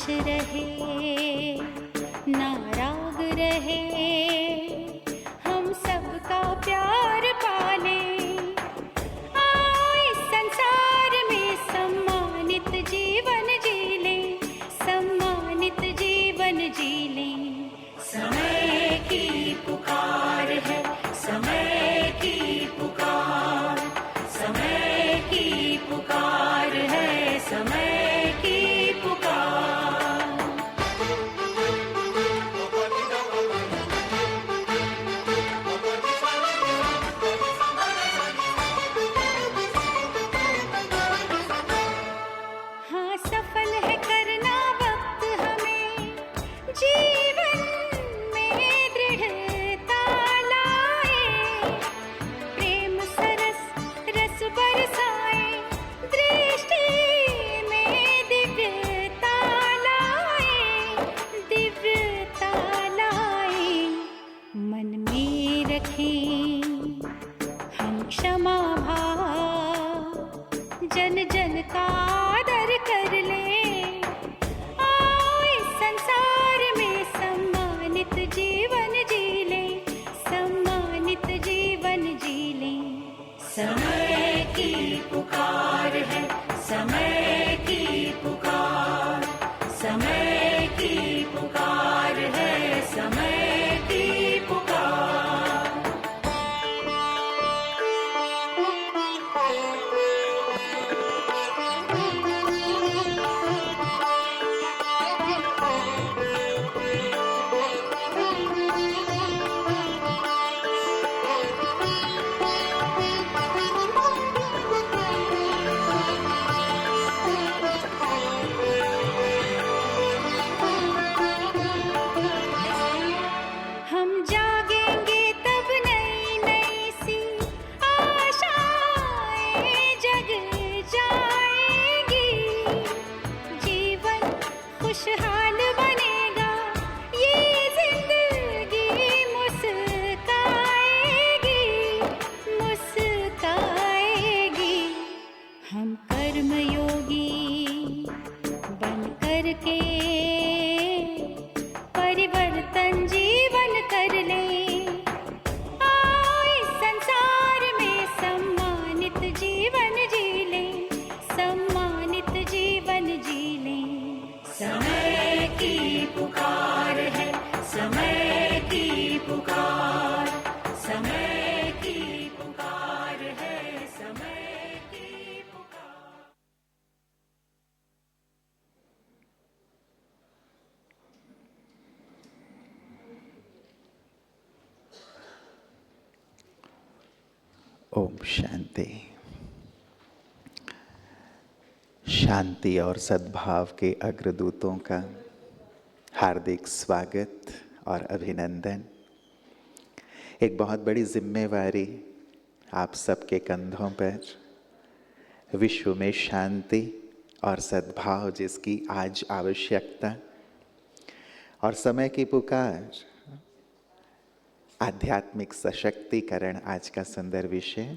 खुश रहे ना राग रहे, हम सबका प्यार पाले। आओ इस संसार में सम्मानित जीवन जी ले, सम्मानित जीवन जी ले। समय की पुकार है, समय की पुकार, समय की पुकार है, समय की पुकार। हाँ, सफल है करना वक्त हमें, जीवन में दृढ़ता लाए, प्रेम सरस रस बरसाए, दृष्टि में दिव्यता लाए, दिव्यता लाए। मन में रखें हम क्षमा भाव, जन जन का आदर कर ले। आओ इस संसार में सम्मानित जीवन जी ले, सम्मानित जीवन जी ले। समय की पुकार है, समय की पुकार, समय की पुकार है, समय की पुकार। हम जागेंगे तब नई नई सी आशाएं जग जाएंगी, जीवन खुशहाल बनेगा, ये जिंदगी मुस्काएगी, मुस्काएगी। हम कर्मयोगी बन करके परिवर्तन जीवन कर ले। आओ इस संसार में सम्मानित जीवन जी ले, सम्मानित जीवन जी ले। समय की पुकार है, समय की पुकार, समय की पुकार है, समय की पुकार। ओम शांति। शांति और सद्भाव के अग्रदूतों का हार्दिक स्वागत और अभिनंदन। एक बहुत बड़ी जिम्मेवारी आप सबके कंधों पर, विश्व में शांति और सद्भाव जिसकी आज आवश्यकता, और समय की पुकार, आध्यात्मिक सशक्तिकरण आज का सुंदर विषय।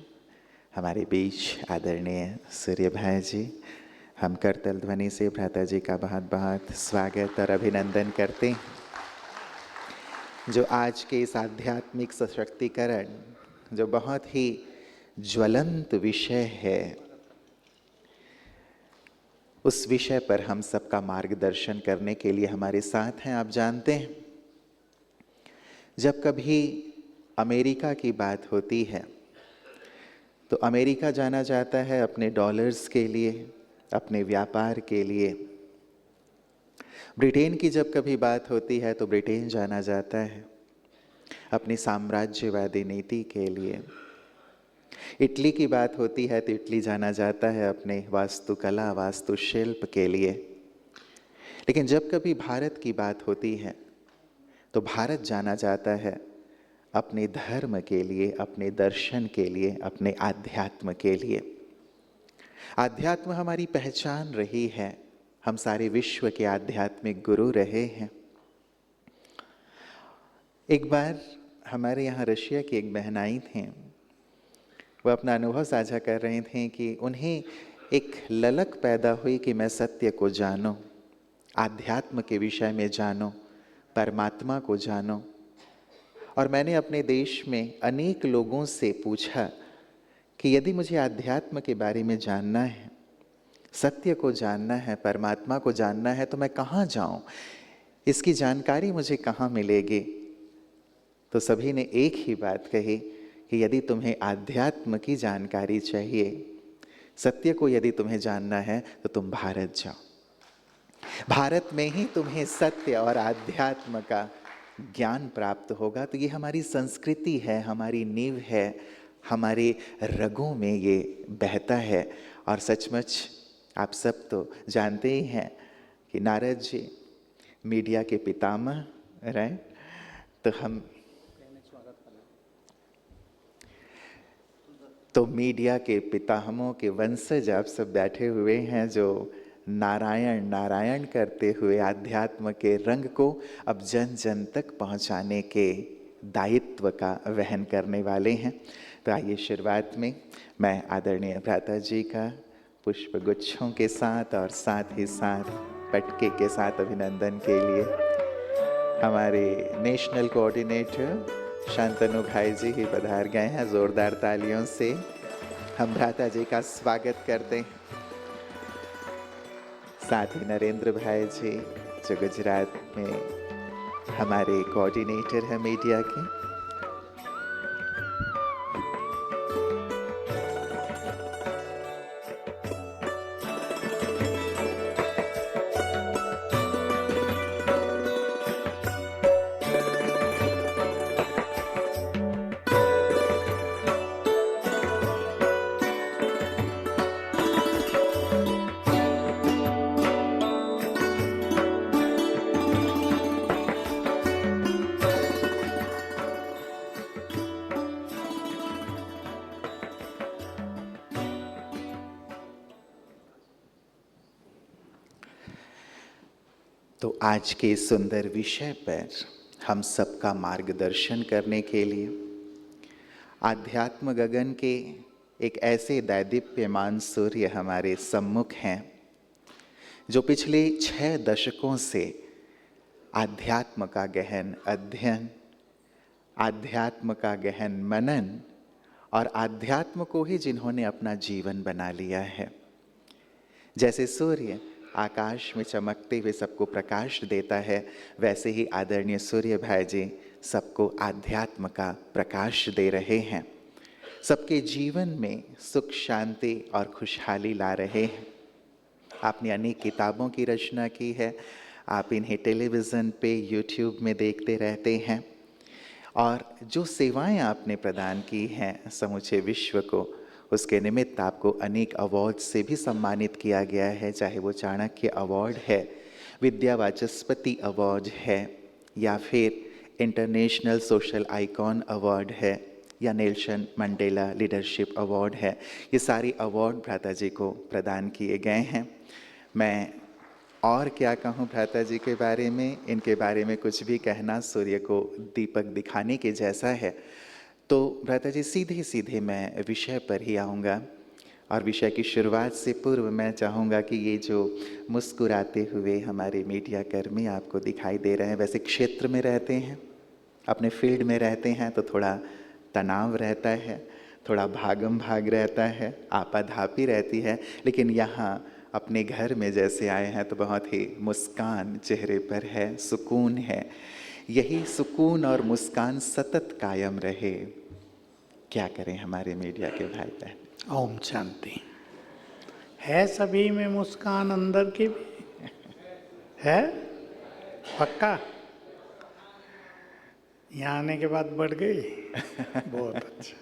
हमारे बीच आदरणीय सूर्य भाई जी, हम करतल ध्वनि से भ्राता जी का बहुत बहुत स्वागत और अभिनंदन करते हैं, जो आज के इस आध्यात्मिक सशक्तिकरण, जो बहुत ही ज्वलंत विषय है, उस विषय पर हम सबका मार्गदर्शन करने के लिए हमारे साथ हैं। आप जानते हैं, जब कभी अमेरिका की बात होती है तो अमेरिका जाना जाता है अपने डॉलर्स के लिए, अपने व्यापार के लिए। ब्रिटेन की जब कभी बात होती है तो ब्रिटेन जाना जाता है अपनी साम्राज्यवादी नीति के लिए। इटली की बात होती है तो इटली जाना जाता है अपने वास्तुकला, वास्तुशिल्प के लिए। लेकिन जब कभी भारत की बात होती है तो भारत जाना जाता है अपने धर्म के लिए, अपने दर्शन के लिए, अपने आध्यात्म के लिए। आध्यात्म हमारी पहचान रही है, हम सारे विश्व के आध्यात्मिक गुरु रहे हैं। एक बार हमारे यहाँ रशिया की एक बहन आई थी, वो अपना अनुभव साझा कर रहे थे कि उन्हें एक ललक पैदा हुई कि मैं सत्य को जानूं, आध्यात्म के विषय में जानो, परमात्मा को जानो। और मैंने अपने देश में अनेक लोगों से पूछा कि यदि मुझे आध्यात्म के बारे में जानना है, सत्य को जानना है, परमात्मा को जानना है, तो मैं कहाँ जाऊँ, इसकी जानकारी मुझे कहाँ मिलेगी? तो सभी ने एक ही बात कही कि यदि तुम्हें आध्यात्म की जानकारी चाहिए, सत्य को यदि तुम्हें जानना है, तो तुम भारत जाओ। भारत में ही तुम्हें सत्य और आध्यात्म का ज्ञान प्राप्त होगा। तो ये हमारी संस्कृति है, हमारी नींव है, हमारे रगों में ये बहता है। और सचमुच आप सब तो जानते ही हैं कि नारद जी मीडिया के पितामह, राइट? तो मीडिया के पितामहों के वंशज आप सब बैठे हुए हैं, जो नारायण नारायण करते हुए आध्यात्म के रंग को अब जन जन तक पहुंचाने के दायित्व का वहन करने वाले हैं। तो आइए शुरुआत में मैं आदरणीय भ्राता जी का पुष्प गुच्छों के साथ और साथ ही साथ पटके के साथ अभिनंदन के लिए हमारे नेशनल कोऑर्डिनेटर शांतनु भाई जी ही पधार गए हैं। जोरदार तालियों से हम भ्राता जी का स्वागत करते हैं। साथ ही नरेंद्र भाई जी जो गुजरात में हमारे कोऑर्डिनेटर हैं मीडिया के। तो आज के सुंदर विषय पर हम सबका मार्गदर्शन करने के लिए आध्यात्म गगन के एक ऐसे दैदीप्यमान सूर्य हमारे सम्मुख हैं, जो पिछले 6 दशकों से आध्यात्म का गहन अध्ययन, आध्यात्म का गहन मनन और आध्यात्म को ही जिन्होंने अपना जीवन बना लिया है। जैसे सूर्य आकाश में चमकते हुए सबको प्रकाश देता है, वैसे ही आदरणीय सूर्य भाई जी सबको आध्यात्म का प्रकाश दे रहे हैं, सबके जीवन में सुख शांति और खुशहाली ला रहे हैं। आपने अनेक किताबों की रचना की है, आप इन्हें टेलीविज़न पे, यूट्यूब में देखते रहते हैं, और जो सेवाएं आपने प्रदान की हैं समूचे विश्व को, उसके निमित्त आपको अनेक अवार्ड से भी सम्मानित किया गया है। चाहे वो चाणक्य अवार्ड है, विद्या वाचस्पति अवार्ड है, या फिर इंटरनेशनल सोशल आइकॉन अवार्ड है, या नेल्सन मंडेला लीडरशिप अवार्ड है। ये सारे अवार्ड भ्राता जी को प्रदान किए गए हैं। मैं और क्या कहूँ भ्राता जी के बारे में, इनके बारे में कुछ भी कहना सूर्य को दीपक दिखाने के जैसा है। तो भ्राता जी सीधे सीधे मैं विषय पर ही आऊँगा, और विषय की शुरुआत से पूर्व मैं चाहूँगा कि ये जो मुस्कुराते हुए हमारे मीडिया कर्मी आपको दिखाई दे रहे हैं, वैसे क्षेत्र में रहते हैं, अपने फील्ड में रहते हैं, तो थोड़ा तनाव रहता है, थोड़ा भागम भाग रहता है, आपाधापी रहती है, लेकिन यहाँ अपने घर में जैसे आए हैं तो बहुत ही मुस्कान चेहरे पर है, सुकून है। यही सुकून और मुस्कान सतत कायम रहे। क्या करें हमारे मीडिया के भाई बहन। ओम शांति। है सभी में मुस्कान, अंदर की भी है, पक्का? यहाँ आने के बाद बढ़ गई। बहुत अच्छा,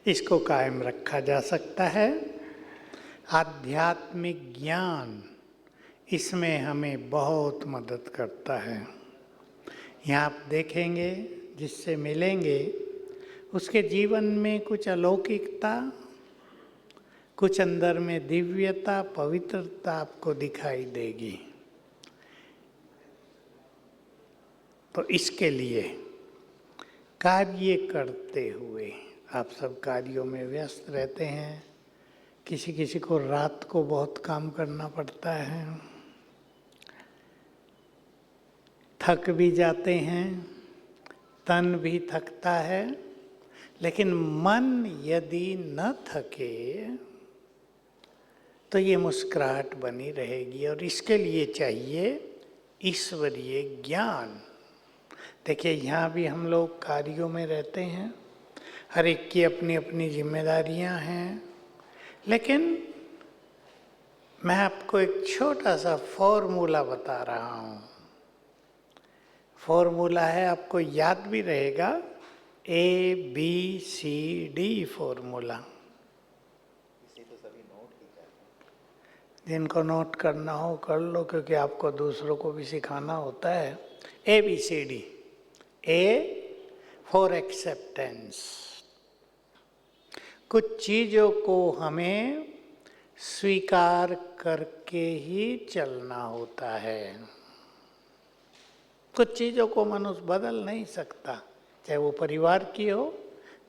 इसको कायम रखा जा सकता है। आध्यात्मिक ज्ञान इसमें हमें बहुत मदद करता है। यहाँ आप देखेंगे, जिससे मिलेंगे उसके जीवन में कुछ अलौकिकता, कुछ अंदर में दिव्यता, पवित्रता आपको दिखाई देगी। तो इसके लिए कार्य करते हुए, आप सब कार्यों में व्यस्त रहते हैं, किसी किसी को रात को बहुत काम करना पड़ता है, थक भी जाते हैं, तन भी थकता है, लेकिन मन यदि न थके तो ये मुस्कुराहट बनी रहेगी। और इसके लिए चाहिए ईश्वरीय ज्ञान। देखिए, यहाँ भी हम लोग कार्यों में रहते हैं, हर एक की अपनी अपनी जिम्मेदारियाँ हैं, लेकिन मैं आपको एक छोटा सा फॉर्मूला बता रहा हूँ। फॉर्मूला है, आपको याद भी रहेगा, ABCD फॉर्मूला। जिनको नोट करना हो कर लो, क्योंकि आपको दूसरों को भी सिखाना होता है। ABCD। A for acceptance. कुछ चीज़ों को हमें स्वीकार करके ही चलना होता है। कुछ चीज़ों को मनुष्य बदल नहीं सकता, चाहे वो परिवार की हो,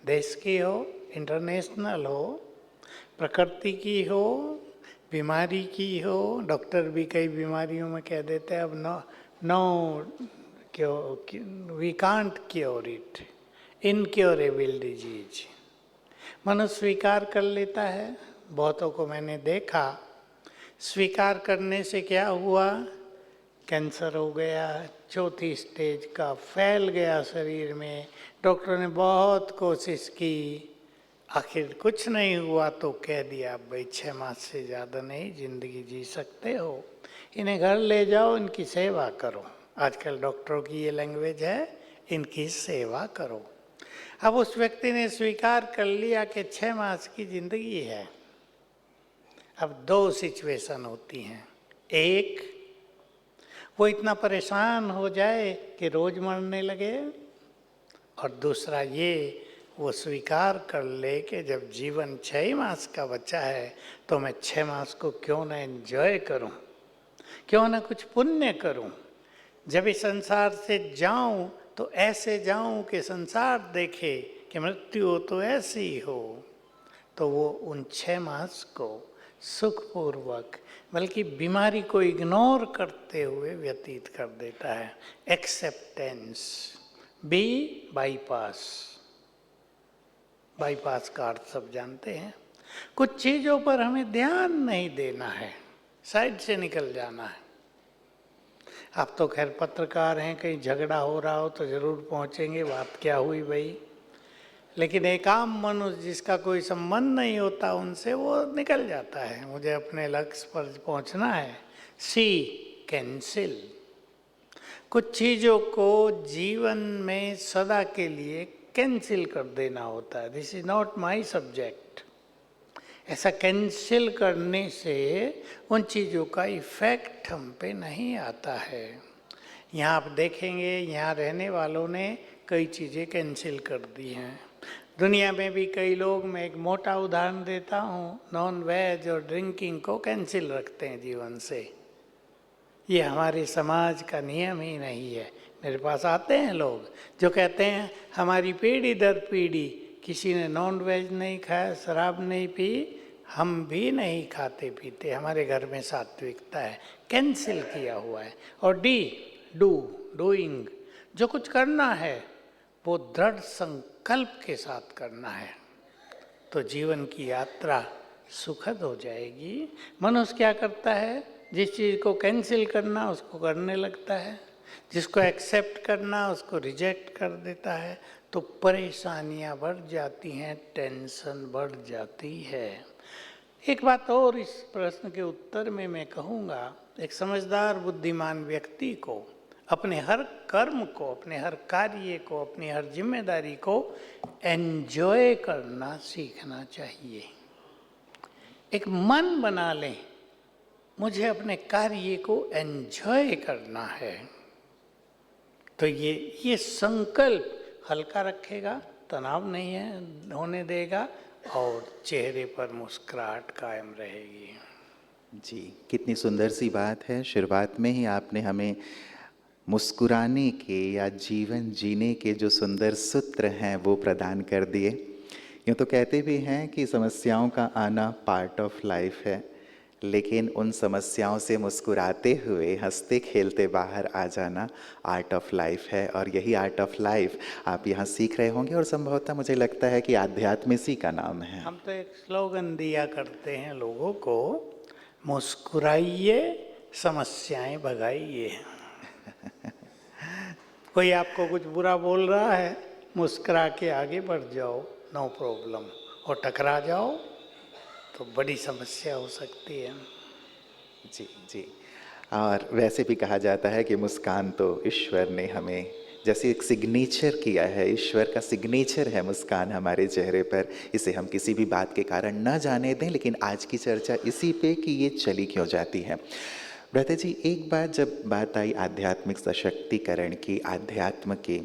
देश की हो, इंटरनेशनल हो, प्रकृति की हो, बीमारी की हो। डॉक्टर भी कई बीमारियों में कह देते हैं अब we can't cure it, incurable disease. मनुष्य स्वीकार कर लेता है। बहुतों को मैंने देखा, स्वीकार करने से क्या हुआ, कैंसर हो गया, 4थी स्टेज का, फैल गया शरीर में। डॉक्टर ने बहुत कोशिश की, आखिर कुछ नहीं हुआ तो कह दिया भाई 6 मास से ज़्यादा नहीं जिंदगी जी सकते हो, इन्हें घर ले जाओ, इनकी सेवा करो। आजकल डॉक्टरों की ये लैंग्वेज है, इनकी सेवा करो। अब उस व्यक्ति ने स्वीकार कर लिया कि 6 मास की जिंदगी है। अब 2 सिचुएशन होती हैं। एक, वो इतना परेशान हो जाए कि रोज मरने लगे, और दूसरा ये, वो स्वीकार कर ले कि जब जीवन 6 मास का बचा है तो मैं 6 मास को क्यों ना एंजॉय करूं, क्यों ना कुछ पुण्य करूं। जब इस संसार से जाऊं तो ऐसे जाऊं कि संसार देखे कि मृत्यु हो तो ऐसी हो। तो वो उन 6 मास को सुखपूर्वक, बल्कि बीमारी को इग्नोर करते हुए व्यतीत कर देता है। एक्सेप्टेंस। B, bypass. बाईपास का अर्थ सब जानते हैं। कुछ चीज़ों पर हमें ध्यान नहीं देना है, साइड से निकल जाना है। आप तो खैर पत्रकार हैं, कहीं झगड़ा हो रहा हो तो जरूर पहुंचेंगे, बात क्या हुई भाई। लेकिन एक आम मनुष्य जिसका कोई संबंध नहीं होता उनसे, वो निकल जाता है, मुझे अपने लक्ष्य पर पहुंचना है। सी, कैंसिल। कुछ चीज़ों को जीवन में सदा के लिए कैंसिल कर देना होता है। This is not my subject. ऐसा कैंसिल करने से उन चीज़ों का इफेक्ट हम पे नहीं आता है। यहाँ आप देखेंगे, यहाँ रहने वालों ने कई चीज़ें कैंसिल कर दी हैं। दुनिया में भी कई लोग, मैं एक मोटा उदाहरण देता हूँ, नॉन वेज और ड्रिंकिंग को कैंसिल रखते हैं जीवन से। ये हमारे समाज का नियम ही नहीं है। मेरे पास आते हैं लोग जो कहते हैं हमारी पीढ़ी दर पीढ़ी किसी ने नॉन वेज नहीं खाया, शराब नहीं पी, हम भी नहीं खाते पीते, हमारे घर में सात्विकता है। कैंसिल किया हुआ है। और डी, डूइंग। जो कुछ करना है वो दृढ़ संकल्प के साथ करना है, तो जीवन की यात्रा सुखद हो जाएगी। मनुष्य क्या करता है, जिस चीज़ को कैंसिल करना उसको करने लगता है, जिसको एक्सेप्ट करना उसको रिजेक्ट कर देता है, तो परेशानियां बढ़ जाती हैं, टेंशन बढ़ जाती है। एक बात और इस प्रश्न के उत्तर में मैं कहूँगा, एक समझदार बुद्धिमान व्यक्ति को अपने हर कर्म को, अपने हर कार्य को, अपनी हर जिम्मेदारी को एंजॉय करना सीखना चाहिए। एक मन बना लें, मुझे अपने कार्य को एंजॉय करना है, तो ये संकल्प हल्का रखेगा, तनाव नहीं है होने देगा, और चेहरे पर मुस्कुराहट कायम रहेगी। जी, कितनी सुंदर सी बात है। शुरुआत में ही आपने हमें मुस्कुराने के या जीवन जीने के जो सुंदर सूत्र हैं वो प्रदान कर दिए। यूँ तो कहते भी हैं कि समस्याओं का आना पार्ट ऑफ लाइफ है, लेकिन उन समस्याओं से मुस्कुराते हुए हंसते खेलते बाहर आ जाना आर्ट ऑफ लाइफ है। और यही आर्ट ऑफ लाइफ आप यहाँ सीख रहे होंगे और संभवतः मुझे लगता है कि आध्यात्म इसी का नाम है। हम तो एक स्लोगन दिया करते हैं लोगों को, मुस्कुराइए समस्याएं भगाइए। कोई आपको कुछ बुरा बोल रहा है, मुस्कुरा के आगे बढ़ जाओ, नो प्रॉब्लम। और टकरा जाओ तो बड़ी समस्या हो सकती है। जी जी। और वैसे भी कहा जाता है कि मुस्कान तो ईश्वर ने हमें जैसे एक सिग्नेचर किया है, ईश्वर का सिग्नेचर है मुस्कान हमारे चेहरे पर। इसे हम किसी भी बात के कारण न जाने दें, लेकिन आज की चर्चा इसी पे कि ये चली क्यों जाती है। ब्रता जी, एक बात जब बात आई आध्यात्मिक सशक्तिकरण की, अध्यात्म की,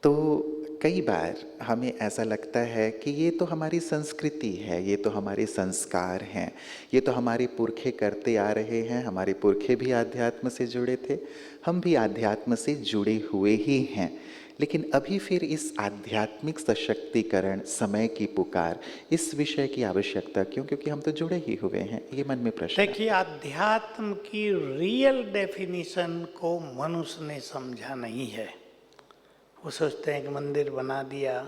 तो कई बार हमें ऐसा लगता है कि ये तो हमारी संस्कृति है, ये तो हमारे संस्कार हैं, ये तो हमारे पुरखे करते आ रहे हैं। हमारे पुरखे भी आध्यात्म से जुड़े थे, हम भी आध्यात्म से जुड़े हुए ही हैं। लेकिन अभी फिर इस आध्यात्मिक सशक्तिकरण, समय की पुकार, इस विषय की आवश्यकता क्यों? क्योंकि हम तो जुड़े ही हुए हैं। ये मन में प्रश्न है। देखिए, अध्यात्म की रियल डेफिनेशन को मनुष्य ने समझा नहीं है। वो सोचते हैं कि मंदिर बना दिया,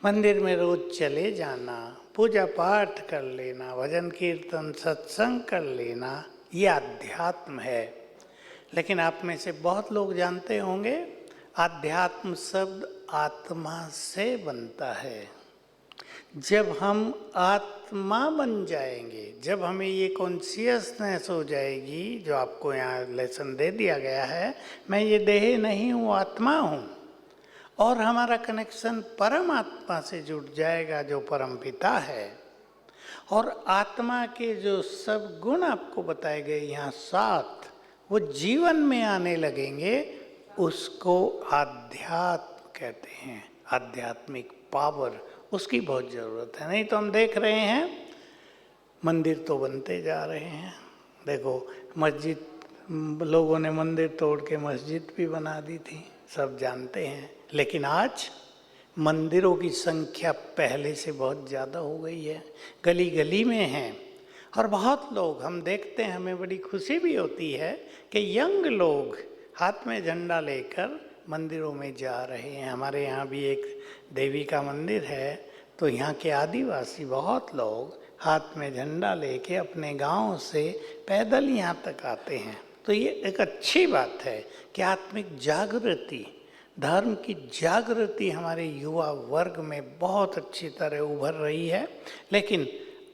मंदिर में रोज चले जाना, पूजा पाठ कर लेना, भजन कीर्तन सत्संग कर लेना, ये अध्यात्म है। लेकिन आप में से बहुत लोग जानते होंगे, अध्यात्म शब्द आत्मा से बनता है। जब हम आत्मा बन जाएंगे, जब हमें ये कॉन्शियसनेस हो जाएगी, जो आपको यहाँ लेसन दे दिया गया है, मैं ये देह नहीं हूँ, आत्मा हूँ, और हमारा कनेक्शन परमात्मा से जुड़ जाएगा जो परम पिता है, और आत्मा के जो सब गुण आपको बताए गए यहाँ 7, वो जीवन में आने लगेंगे, उसको आध्यात्म कहते हैं। आध्यात्मिक पावर, उसकी बहुत ज़रूरत है। नहीं तो हम देख रहे हैं मंदिर तो बनते जा रहे हैं। देखो, मस्जिद, लोगों ने मंदिर तोड़ के मस्जिद भी बना दी थी, सब जानते हैं। लेकिन आज मंदिरों की संख्या पहले से बहुत ज़्यादा हो गई है, गली गली में हैं। और बहुत लोग हम देखते हैं, हमें बड़ी खुशी भी होती है कि यंग लोग हाथ में झंडा लेकर मंदिरों में जा रहे हैं। हमारे यहाँ भी एक देवी का मंदिर है, तो यहाँ के आदिवासी बहुत लोग हाथ में झंडा लेके अपने गांव से पैदल यहाँ तक आते हैं। तो ये एक अच्छी बात है कि आत्मिक जागृति, धर्म की जागृति हमारे युवा वर्ग में बहुत अच्छी तरह उभर रही है। लेकिन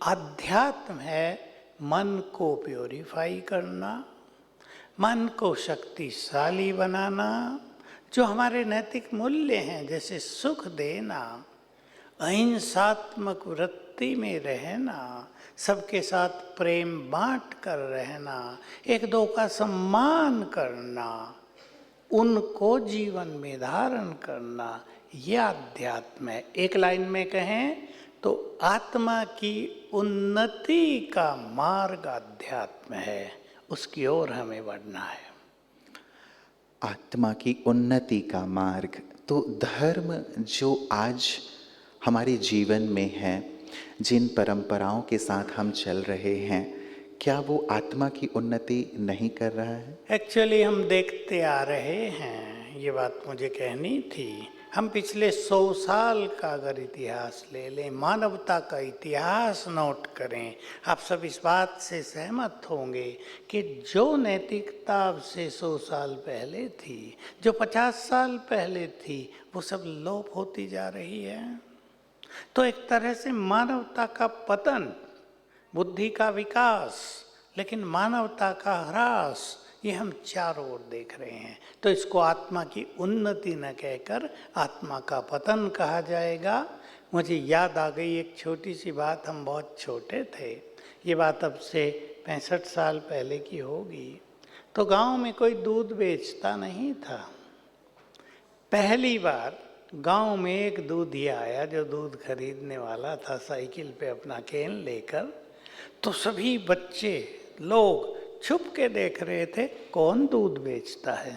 अध्यात्म है मन को प्योरीफाई करना, मन को शक्तिशाली बनाना, जो हमारे नैतिक मूल्य हैं, जैसे सुख देना, अहिंसात्मक वृत्ति में रहना, सबके साथ प्रेम बांट कर रहना, एक दो का सम्मान करना, उनको जीवन में धारण करना, यह अध्यात्म है। एक लाइन में कहें तो आत्मा की उन्नति का मार्ग अध्यात्म है, उसकी ओर हमें बढ़ना है। आत्मा की उन्नति का मार्ग, तो धर्म जो आज हमारे जीवन में है, जिन परंपराओं के साथ हम चल रहे हैं, क्या वो आत्मा की उन्नति नहीं कर रहा है? एक्चुअली हम देखते आ रहे हैं, ये बात मुझे कहनी थी। हम पिछले 100 साल का अगर इतिहास ले लें, मानवता का इतिहास नोट करें, आप सब इस बात से सहमत होंगे कि जो नैतिकता अब से 100 साल पहले थी, जो 50 साल पहले थी, वो सब लोप होती जा रही है। तो एक तरह से मानवता का पतन, बुद्धि का विकास, लेकिन मानवता का ह्रास, ये हम चारों ओर देख रहे हैं। तो इसको आत्मा की उन्नति न कहकर आत्मा का पतन कहा जाएगा। मुझे याद आ गई एक छोटी सी बात, हम बहुत छोटे थे, ये बात अब से 65 साल पहले की होगी। तो गांव में कोई दूध बेचता नहीं था। पहली बार गांव में एक दूधिया आया जो दूध खरीदने वाला था, साइकिल पे अपना केन लेकर। तो सभी बच्चे लोग छुप के देख रहे थे कौन दूध बेचता है।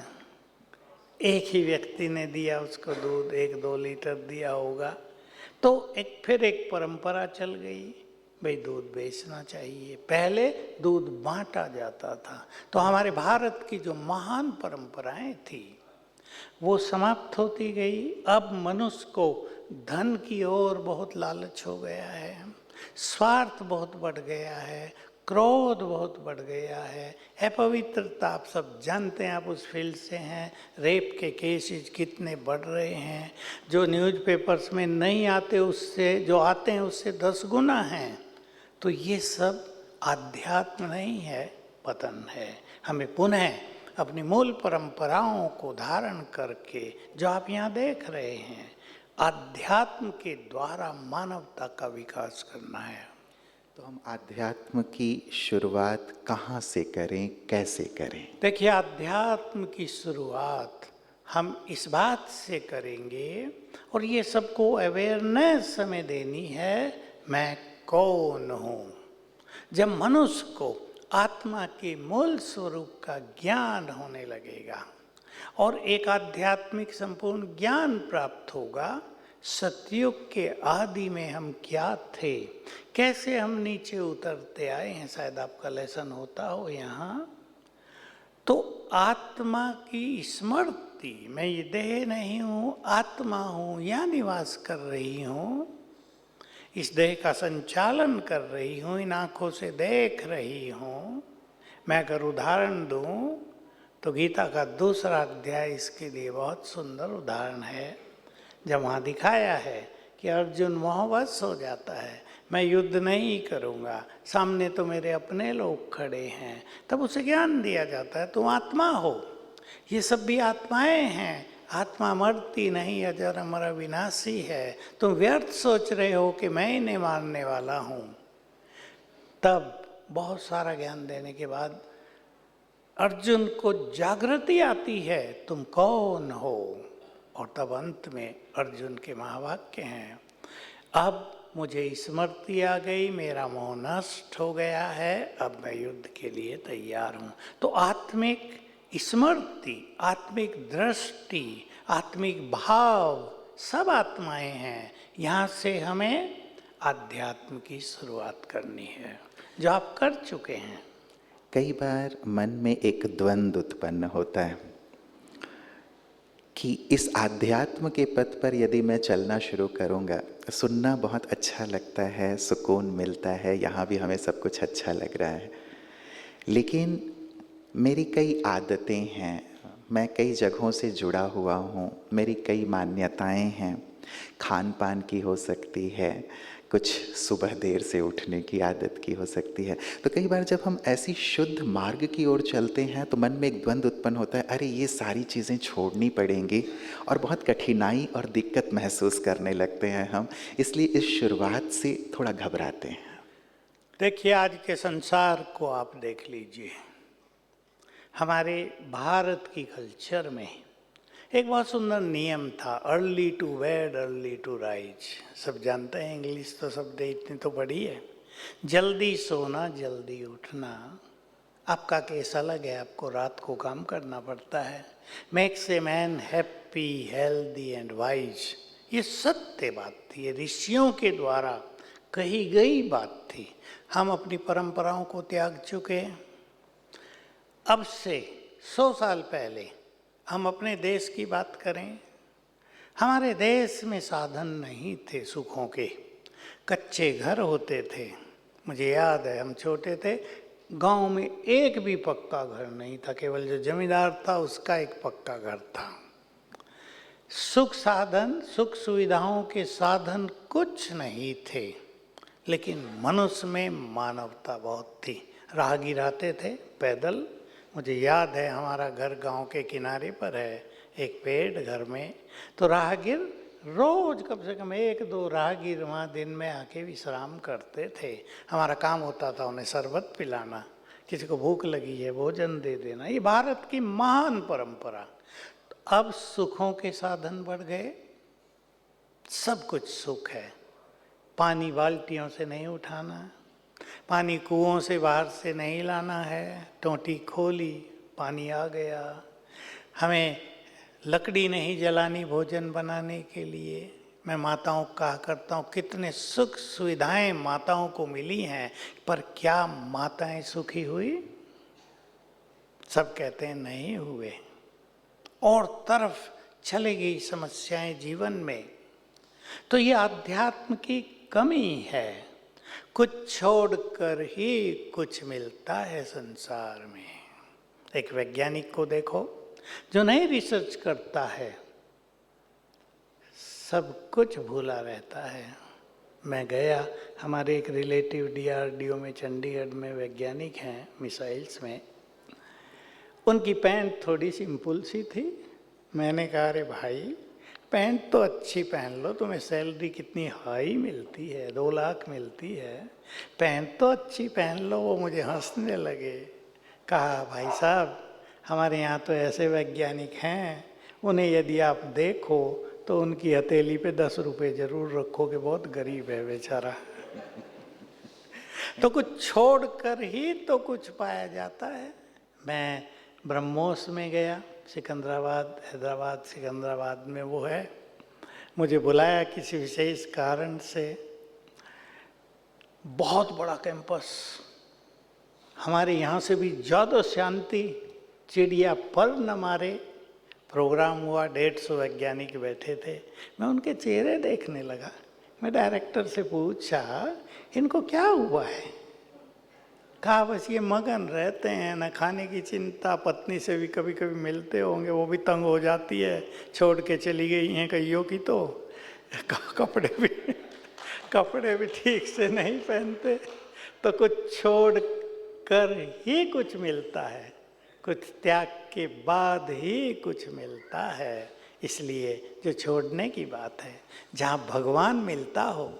एक ही व्यक्ति ने दिया उसको दूध, 1-2 लीटर दिया होगा। तो फिर एक परंपरा चल गई, भाई दूध बेचना चाहिए। पहले दूध बांटा जाता था। तो हमारे भारत की जो महान परंपराएं थी वो समाप्त होती गई। अब मनुष्य को धन की ओर बहुत लालच हो गया है, स्वार्थ बहुत बढ़ गया है, क्रोध बहुत बढ़ गया है, अपवित्रता आप सब जानते हैं, आप उस फील्ड से हैं। रेप के केसेस कितने बढ़ रहे हैं, जो न्यूज़पेपर्स में नहीं आते उससे जो आते हैं उससे 10 गुना हैं। तो ये सब आध्यात्म नहीं है, पतन है। हमें पुनः अपनी मूल परंपराओं को धारण करके जो आप यहाँ देख रहे हैं, आध्यात्म के द्वारा मानवता का विकास करना है। तो हम आध्यात्म की शुरुआत कहाँ से करें, कैसे करें? देखिए, अध्यात्म की शुरुआत हम इस बात से करेंगे, और ये सबको अवेयरनेस हमें देनी है, मैं कौन हूँ। जब मनुष्य को आत्मा के मूल स्वरूप का ज्ञान होने लगेगा और एक आध्यात्मिक संपूर्ण ज्ञान प्राप्त होगा, सतयुग के आदि में हम क्या थे, कैसे हम नीचे उतरते आए हैं, शायद आपका लेसन होता हो यहाँ। तो आत्मा की स्मृति, मैं ये देह नहीं हूँ, आत्मा हूँ, यहाँ निवास कर रही हूँ, इस देह का संचालन कर रही हूँ, इन आँखों से देख रही हूँ। मैं अगर उदाहरण दूँ तो गीता का 2रा अध्याय इसके लिए बहुत सुंदर उदाहरण है, जब वहाँ दिखाया है कि अर्जुन मोहवश हो जाता है, मैं युद्ध नहीं करूँगा, सामने तो मेरे अपने लोग खड़े हैं, तब उसे ज्ञान दिया जाता है तुम आत्मा हो, ये सब भी आत्माएं हैं, आत्मा मरती नहीं, अजर अमर अविनाशी है, तुम व्यर्थ सोच रहे हो कि मैं इन्हें मारने वाला हूँ। तब बहुत सारा ज्ञान देने के बाद अर्जुन को जागृति आती है, तुम कौन हो, और तब अंत में अर्जुन के महावाक्य हैं, अब मुझे स्मृति आ गई, मेरा मोह नष्ट हो गया है, अब मैं युद्ध के लिए तैयार हूँ। तो आत्मिक स्मृति, आत्मिक दृष्टि, आत्मिक भाव सब आत्माएं हैं। यहाँ से हमें आध्यात्म की शुरुआत करनी है, जो आप कर चुके हैं। कई बार मन में एक द्वंद्व उत्पन्न होता है कि इस आध्यात्म के पथ पर यदि मैं चलना शुरू करूँगा, सुनना बहुत अच्छा लगता है, सुकून मिलता है, यहाँ भी हमें सब कुछ अच्छा लग रहा है, लेकिन मेरी कई आदतें हैं, मैं कई जगहों से जुड़ा हुआ हूँ, मेरी कई मान्यताएं हैं, खान पान की हो सकती है, कुछ सुबह देर से उठने की आदत की हो सकती है। तो कई बार जब हम ऐसी शुद्ध मार्ग की ओर चलते हैं तो मन में एक द्वंद्व उत्पन्न होता है, अरे ये सारी चीज़ें छोड़नी पड़ेंगी, और बहुत कठिनाई और दिक्कत महसूस करने लगते हैं हम, इसलिए इस शुरुआत से थोड़ा घबराते हैं। देखिए, आज के संसार को आप देख लीजिए, हमारे भारत की कल्चर में एक बहुत सुंदर नियम था, early to bed early to rise. सब जानते हैं, इंग्लिश तो शब्द इतनी तो बड़ी है। जल्दी सोना जल्दी उठना। आपका केस अलग है, आपको रात को काम करना पड़ता है। Makes a man happy healthy and wise. ये सत्य बात थी, ये ऋषियों के द्वारा कही गई बात थी। हम अपनी परंपराओं को त्याग चुके। अब से 100 साल पहले हम अपने देश की बात करें, हमारे देश में साधन नहीं थे सुखों के, कच्चे घर होते थे। मुझे याद है, हम छोटे थे, गांव में एक भी पक्का घर नहीं था, केवल जो जमींदार था उसका एक पक्का घर था। सुख साधन, सुख सुविधाओं के साधन कुछ नहीं थे, लेकिन मनुष्य में मानवता बहुत थी। राहगीर आते थे पैदल। मुझे याद है, हमारा घर गांव के किनारे पर है, एक पेड़ घर में, तो राहगीर रोज कम से कम 1-2 राहगीर वहाँ दिन में आके विश्राम करते थे। हमारा काम होता था उन्हें शरबत पिलाना, किसी को भूख लगी है भोजन दे देना। ये भारत की महान परंपरा। अब सुखों के साधन बढ़ गए, सब कुछ सुख है। पानी बाल्टियों से नहीं उठाना, पानी कुओं से बाहर से नहीं लाना है, टोंटी खोली पानी आ गया। हमें लकड़ी नहीं जलानी भोजन बनाने के लिए। मैं माताओं को कहा करता हूँ कितने सुख सुविधाएं माताओं को मिली हैं, पर क्या माताएं सुखी हुई? सब कहते हैं नहीं हुए, और तरफ चली गई समस्याएं जीवन में। तो ये अध्यात्म की कमी है। कुछ छोड़कर ही कुछ मिलता है संसार में। एक वैज्ञानिक को देखो जो नहीं रिसर्च करता है, सब कुछ भूला रहता है। मैं गया, हमारे एक रिलेटिव डीआरडीओ में चंडीगढ़ में वैज्ञानिक हैं मिसाइल्स में, उनकी पैंट थोड़ी सिंपल सी थी। मैंने कहा अरे भाई पैंट तो अच्छी पहन लो, तुम्हें सैलरी कितनी हाई मिलती है, 2 लाख मिलती है, पैंट तो अच्छी पहन लो। वो मुझे हंसने लगे। कहा भाई साहब हमारे यहाँ तो ऐसे वैज्ञानिक हैं, उन्हें यदि आप देखो तो उनकी हथेली पे 10 रुपये जरूर रखोगे, बहुत गरीब है बेचारा। तो कुछ छोड़ कर ही तो कुछ पाया जाता है। मैं ब्रह्मोस में गया, सिकंदराबाद, हैदराबाद सिकंदराबाद में वो है। मुझे बुलाया किसी विशेष कारण से। बहुत बड़ा कैंपस, हमारे यहाँ से भी ज़्यादा शांति, चिड़िया पर न मारे। प्रोग्राम हुआ, 150 वैज्ञानिक बैठे थे। मैं उनके चेहरे देखने लगा। मैं डायरेक्टर से पूछा इनको क्या हुआ है? कहा बस ये मगन रहते हैं, न खाने की चिंता, पत्नी से भी कभी कभी मिलते होंगे, वो भी तंग हो जाती है, छोड़ के चली गई हैं कईयों की। तो कपड़े भी ठीक से नहीं पहनते। तो कुछ छोड़ कर ही कुछ मिलता है, कुछ त्याग के बाद ही कुछ मिलता है। इसलिए जो छोड़ने की बात है, जहाँ भगवान मिलता हो,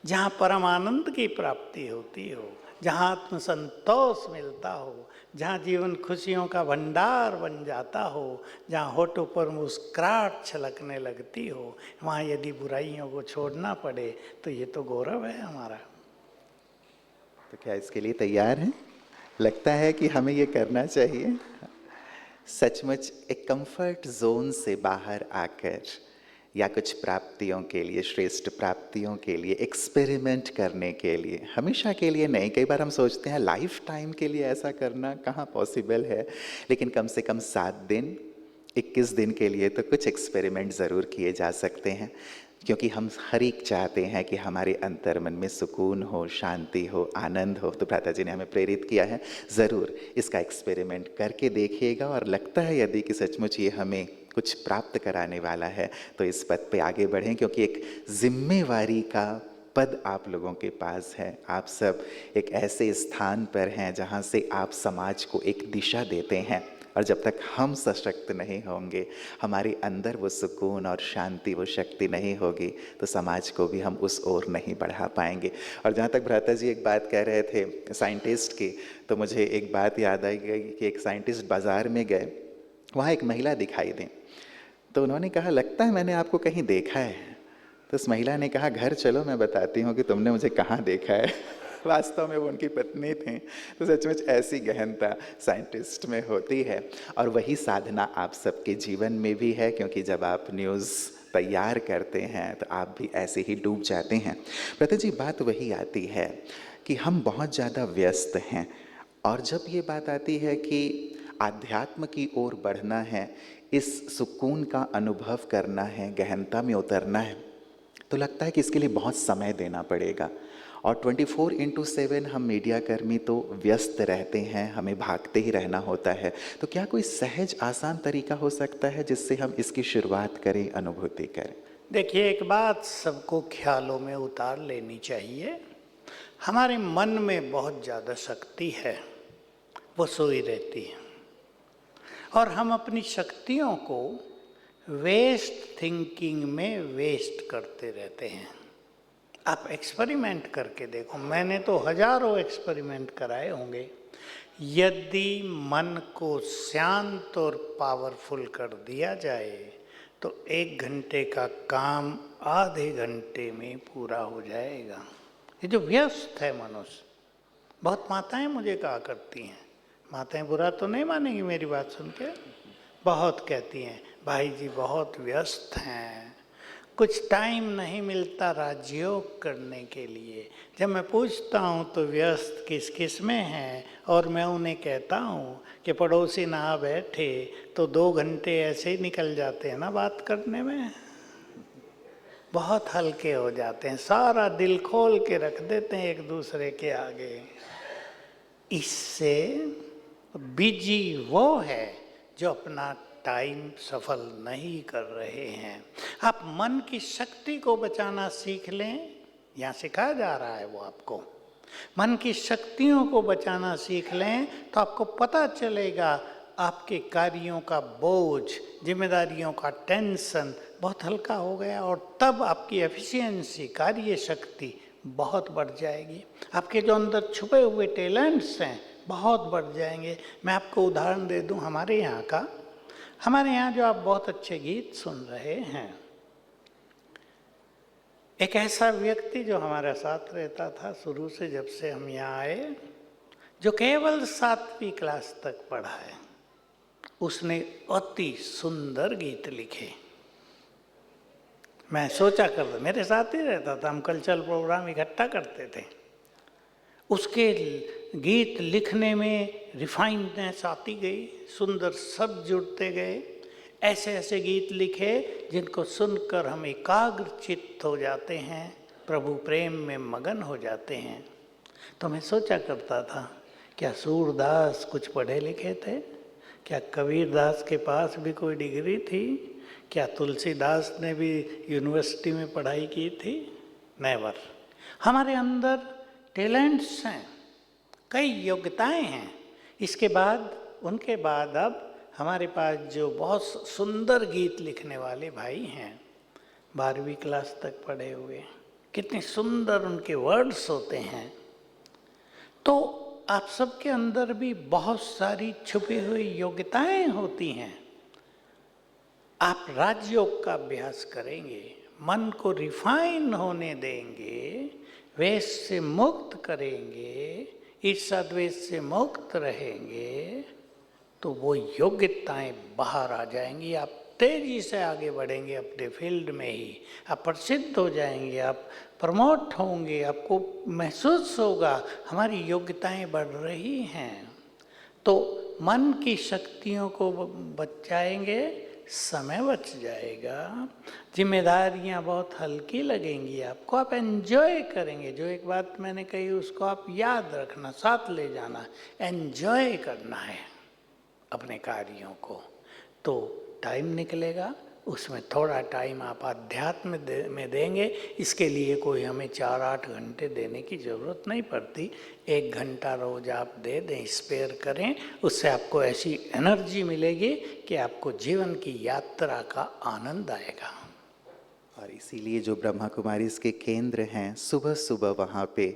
जहाँ परम आनंद की प्राप्ति होती हो, जहाँ आत्मसंतोष मिलता हो, जहाँ जीवन खुशियों का भंडार बन जाता हो, जहाँ होठों पर मुस्कुराहट छलकने लगती हो, वहाँ यदि बुराइयों को छोड़ना पड़े तो ये तो गौरव है हमारा। तो क्या इसके लिए तैयार हैं? लगता है कि हमें ये करना चाहिए। सचमुच एक कंफर्ट जोन से बाहर आकर या कुछ प्राप्तियों के लिए, श्रेष्ठ प्राप्तियों के लिए एक्सपेरिमेंट करने के लिए, हमेशा के लिए नहीं। कई बार हम सोचते हैं लाइफ टाइम के लिए ऐसा करना कहाँ पॉसिबल है, लेकिन कम से कम 7 दिन 21 दिन के लिए तो कुछ एक्सपेरिमेंट ज़रूर किए जा सकते हैं, क्योंकि हम हर एक चाहते हैं कि हमारे अंतर मन में सुकून हो, शांति हो, आनंद हो। तो भ्राता जी ने हमें प्रेरित किया है, ज़रूर इसका एक्सपेरिमेंट करके देखिएगा, और लगता है यदि कि सचमुच ये हमें कुछ प्राप्त कराने वाला है तो इस पद पे आगे बढ़ें, क्योंकि एक जिम्मेवारी का पद आप लोगों के पास है। आप सब एक ऐसे स्थान पर हैं जहाँ से आप समाज को एक दिशा देते हैं, और जब तक हम सशक्त नहीं होंगे, हमारे अंदर वो सुकून और शांति, वो शक्ति नहीं होगी, तो समाज को भी हम उस ओर नहीं बढ़ा पाएंगे। और जहाँ तक भ्राता जी एक बात कह रहे थे साइंटिस्ट की, तो मुझे एक बात याद आई गई कि एक साइंटिस्ट बाज़ार में गए, वहाँ एक महिला दिखाई दी, तो उन्होंने कहा लगता है मैंने आपको कहीं देखा है। तो उस महिला ने कहा घर चलो मैं बताती हूँ कि तुमने मुझे कहाँ देखा है। वास्तव में वो उनकी पत्नी थी। तो सचमुच ऐसी गहनता साइंटिस्ट में होती है, और वही साधना आप सबके जीवन में भी है, क्योंकि जब आप न्यूज़ तैयार करते हैं तो आप भी ऐसे ही डूब जाते हैं। प्रति जी बात वही आती है कि हम बहुत ज़्यादा व्यस्त हैं, और जब ये बात आती है कि आध्यात्म की ओर बढ़ना है, इस सुकून का अनुभव करना है, गहनता में उतरना है, तो लगता है कि इसके लिए बहुत समय देना पड़ेगा। और 24/7 हम मीडिया कर्मी तो व्यस्त रहते हैं, हमें भागते ही रहना होता है। तो क्या कोई सहज आसान तरीका हो सकता है जिससे हम इसकी शुरुआत करें, अनुभूति करें? देखिए, एक बात सबको ख्यालों में उतार लेनी चाहिए। हमारे मन में बहुत ज़्यादा शक्ति है, वो सोई रहती है, और हम अपनी शक्तियों को वेस्ट थिंकिंग में वेस्ट करते रहते हैं। आप एक्सपेरिमेंट करके देखो, मैंने तो हजारों एक्सपेरिमेंट कराए होंगे। यदि मन को शांत और पावरफुल कर दिया जाए तो 1 घंटे का काम आधे घंटे में पूरा हो जाएगा। ये जो व्यस्त है मनुष्य, बहुत माताएं मुझे कहा करती हैं, माताएं बुरा तो नहीं मानेंगी मेरी बात सुन के, बहुत कहती हैं भाई जी बहुत व्यस्त हैं, कुछ टाइम नहीं मिलता राजयोग करने के लिए। जब मैं पूछता हूँ तो व्यस्त किस किस में हैं, और मैं उन्हें कहता हूँ कि पड़ोसी ना बैठे तो 2 घंटे ऐसे ही निकल जाते हैं ना बात करने में, बहुत हल्के हो जाते हैं, सारा दिल खोल के रख देते हैं एक दूसरे के आगे। इससे बिजी वो है जो अपना टाइम सफल नहीं कर रहे हैं। आप मन की शक्ति को बचाना सीख लें, यहाँ सिखाया जा रहा है वो आपको। मन की शक्तियों को बचाना सीख लें तो आपको पता चलेगा आपके कार्यों का बोझ, जिम्मेदारियों का टेंशन बहुत हल्का हो गया, और तब आपकी एफिशिएंसी, कार्य शक्ति बहुत बढ़ जाएगी। आपके जो अंदर छुपे हुए टैलेंट्स हैं बहुत बढ़ जाएंगे। मैं आपको उदाहरण दे दूं हमारे यहाँ का। हमारे यहाँ जो आप बहुत अच्छे गीत सुन रहे हैं, एक ऐसा व्यक्ति जो हमारे साथ रहता था शुरू से, जब से हम यहाँ आए, जो केवल 7वीं क्लास तक पढ़ा है, उसने अति सुंदर गीत लिखे। मैं सोचा करता, मेरे साथ ही रहता था, हम कल्चरल प्रोग्राम इकट्ठा करते थे। उसके गीत लिखने में रिफाइननेस आती गई, सुंदर शब्द जुड़ते गए। ऐसे ऐसे गीत लिखे जिनको सुनकर हम एकाग्र चित्त हो जाते हैं, प्रभु प्रेम में मगन हो जाते हैं। तो मैं सोचा करता था, क्या सूरदास कुछ पढ़े लिखे थे? क्या कबीरदास के पास भी कोई डिग्री थी? क्या तुलसीदास ने भी यूनिवर्सिटी में पढ़ाई की थी? नेवर। हमारे अंदर टैलेंट्स हैं, कई योग्यताएं हैं। इसके बाद, उनके बाद अब हमारे पास जो बहुत सुंदर गीत लिखने वाले भाई हैं, 12वीं क्लास तक पढ़े हुए, कितने सुंदर उनके वर्ड्स होते हैं। तो आप सबके अंदर भी बहुत सारी छुपी हुई योग्यताएं होती हैं। आप राजयोग का अभ्यास करेंगे, मन को रिफाइन होने देंगे, वेश से मुक्त करेंगे, ईर्ष्या द्वेष से मुक्त रहेंगे, तो वो योग्यताएं बाहर आ जाएंगी। आप तेजी से आगे बढ़ेंगे अपने फील्ड में ही, आप प्रसिद्ध हो जाएंगे, आप प्रमोट होंगे, आपको महसूस होगा हमारी योग्यताएं बढ़ रही हैं। तो मन की शक्तियों को बचाएंगे, समय बच जाएगा, जिम्मेदारियां बहुत हल्की लगेंगी आपको, आप एंजॉय करेंगे। जो एक बात मैंने कही उसको आप याद रखना, साथ ले जाना, एंजॉय करना है अपने कार्यों को, तो टाइम निकलेगा। उसमें थोड़ा टाइम आप अध्यात्म में देंगे। इसके लिए कोई हमें 4-8 घंटे देने की ज़रूरत नहीं पड़ती। 1 घंटा रोज आप दे दें, स्पेयर करें, उससे आपको ऐसी एनर्जी मिलेगी कि आपको जीवन की यात्रा का आनंद आएगा। और इसीलिए जो ब्रह्मा कुमारी इसके केंद्र हैं, सुबह सुबह वहाँ पे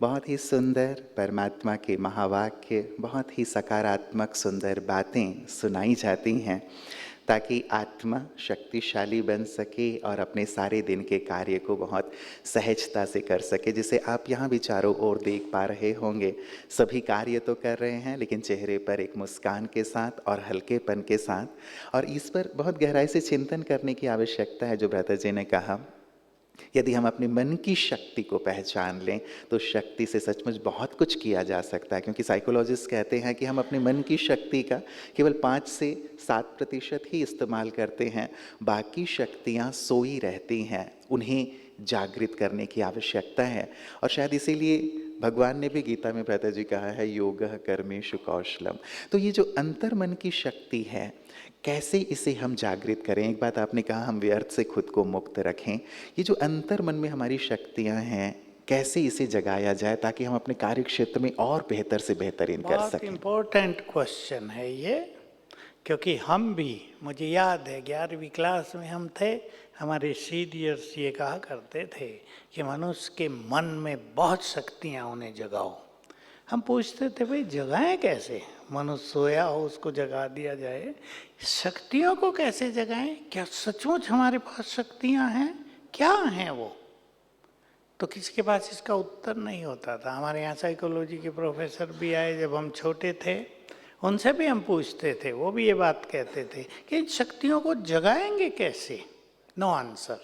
बहुत ही सुंदर परमात्मा के महावाक्य, बहुत ही सकारात्मक सुंदर बातें सुनाई जाती हैं, ताकि आत्मा शक्तिशाली बन सके और अपने सारे दिन के कार्य को बहुत सहजता से कर सके। जिसे आप यहाँ भी चारों ओर देख पा रहे होंगे, सभी कार्य तो कर रहे हैं लेकिन चेहरे पर एक मुस्कान के साथ और हल्केपन के साथ। और इस पर बहुत गहराई से चिंतन करने की आवश्यकता है। जो भ्राता जी ने कहा, यदि हम अपने मन की शक्ति को पहचान लें तो शक्ति से सचमुच बहुत कुछ किया जा सकता है। क्योंकि साइकोलॉजिस्ट कहते हैं कि हम अपने मन की शक्ति का केवल 5 से 7% ही इस्तेमाल करते हैं, बाकी शक्तियाँ सोई रहती हैं, उन्हें जागृत करने की आवश्यकता है। और शायद इसीलिए भगवान ने भी गीता में भ्राता जी कहा है, योगः कर्मेषु कौशलम। तो ये जो अंतर मन की शक्ति है, कैसे इसे हम जागृत करें? एक बात आपने कहा, हम व्यर्थ से खुद को मुक्त रखें। ये जो अंतर मन में हमारी शक्तियां हैं, कैसे इसे जगाया जाए ताकि हम अपने कार्य क्षेत्र में और बेहतर से बेहतरीन कर सकें? बहुत इम्पोर्टेंट क्वेश्चन है ये, क्योंकि हम भी, मुझे याद है 11वीं क्लास में हम थे, हमारे सीनियर्स ये कहा करते थे कि मनुष्य के मन में बहुत शक्तियाँ उन्हें जगाओ। हम पूछते थे, भाई जगाएं कैसे? मनुष्य सोया हो उसको जगा दिया जाए, शक्तियों को कैसे जगाएं? क्या सचमुच हमारे पास शक्तियां हैं? क्या हैं वो? तो किसी के पास इसका उत्तर नहीं होता था। हमारे यहाँ साइकोलॉजी के प्रोफेसर भी आए जब हम छोटे थे, उनसे भी हम पूछते थे, वो भी ये बात कहते थे कि इन शक्तियों को जगाएंगे कैसे? No answer.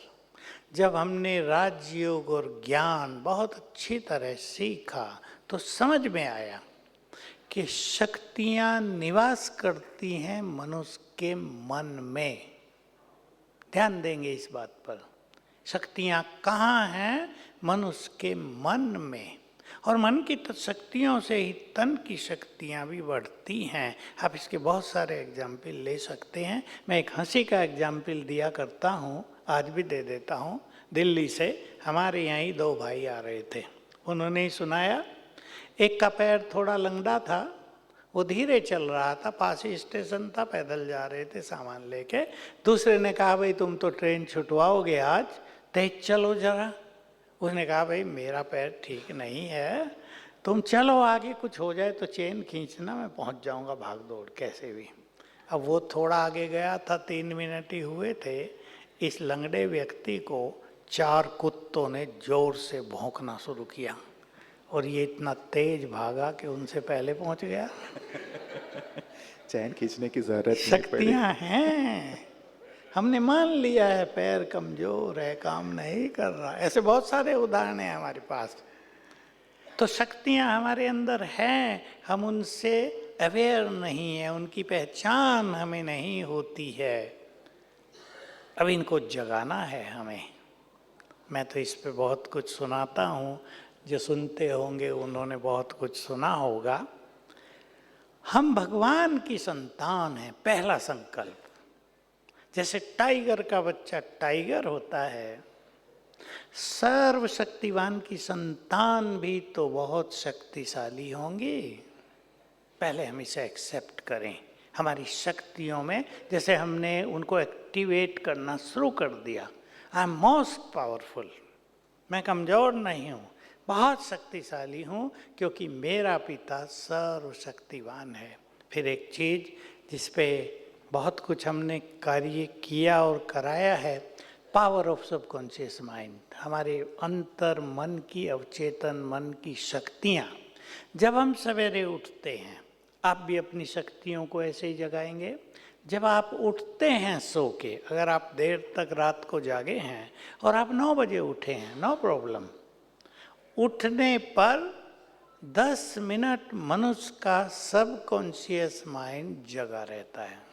जब हमने राजयोग और ज्ञान बहुत अच्छी तरह सीखा तो समझ में आया कि शक्तियां निवास करती हैं मनुष्य के मन में। ध्यान देंगे इस बात पर, शक्तियां कहाँ हैं? मनुष्य के मन में। और मन की शक्तियों से ही तन की शक्तियां भी बढ़ती हैं। आप इसके बहुत सारे एग्जाम्पल ले सकते हैं। मैं एक हंसी का एग्जाम्पल दिया करता हूँ, आज भी दे देता हूँ। दिल्ली से हमारे यहाँ ही दो भाई आ रहे थे, उन्होंने ही सुनाया। एक का पैर थोड़ा लंगड़ा था, वो धीरे चल रहा था, पास ही स्टेशन था, पैदल जा रहे थे सामान लेके। दूसरे ने कहा भाई तुम तो ट्रेन छुटवाओगे आज, तेज चलो जरा। उसने कहा भाई मेरा पैर ठीक नहीं है, तुम चलो आगे, कुछ हो जाए तो चेन खींचना, मैं पहुंच जाऊंगा भाग दौड़ कैसे भी। अब वो थोड़ा आगे गया था, 3 मिनट ही हुए थे, इस लंगड़े व्यक्ति को 4 कुत्तों ने जोर से भौंकना शुरू किया और ये इतना तेज भागा कि उनसे पहले पहुंच गया। चैन खींचने की जरूरत नहीं पड़ी। शक्तियां हैं, हमने मान लिया है पैर कमजोर है, काम नहीं कर रहा। ऐसे बहुत सारे उदाहरण हैं हमारे पास। तो शक्तियां हमारे अंदर हैं, हम उनसे अवेयर नहीं है, उनकी पहचान हमें नहीं होती है। अब इनको जगाना है हमें। मैं तो इस पे बहुत कुछ सुनाता हूँ, जो सुनते होंगे उन्होंने बहुत कुछ सुना होगा। हम भगवान की संतान हैं, पहला संकल्प। जैसे टाइगर का बच्चा टाइगर होता है, सर्वशक्तिवान की संतान भी तो बहुत शक्तिशाली होंगी। पहले हम इसे एक्सेप्ट करें हमारी शक्तियों में। जैसे हमने उनको एक्टिवेट करना शुरू कर दिया, आई एम मोस्ट पावरफुल, मैं कमज़ोर नहीं हूँ, बहुत शक्तिशाली हूँ, क्योंकि मेरा पिता सर्वशक्तिवान है। फिर एक चीज़ जिस पे बहुत कुछ हमने कार्य किया और कराया है, पावर ऑफ सबकॉन्शियस माइंड, हमारे अंतर मन की, अवचेतन मन की शक्तियाँ। जब हम सवेरे उठते हैं, आप भी अपनी शक्तियों को ऐसे ही जगाएंगे। जब आप उठते हैं सो के, अगर आप देर तक रात को जागे हैं और आप 9 बजे उठे हैं, नो प्रॉब्लम। उठने पर 10 मिनट मनुष्य का सबकॉन्शियस माइंड जगा रहता है।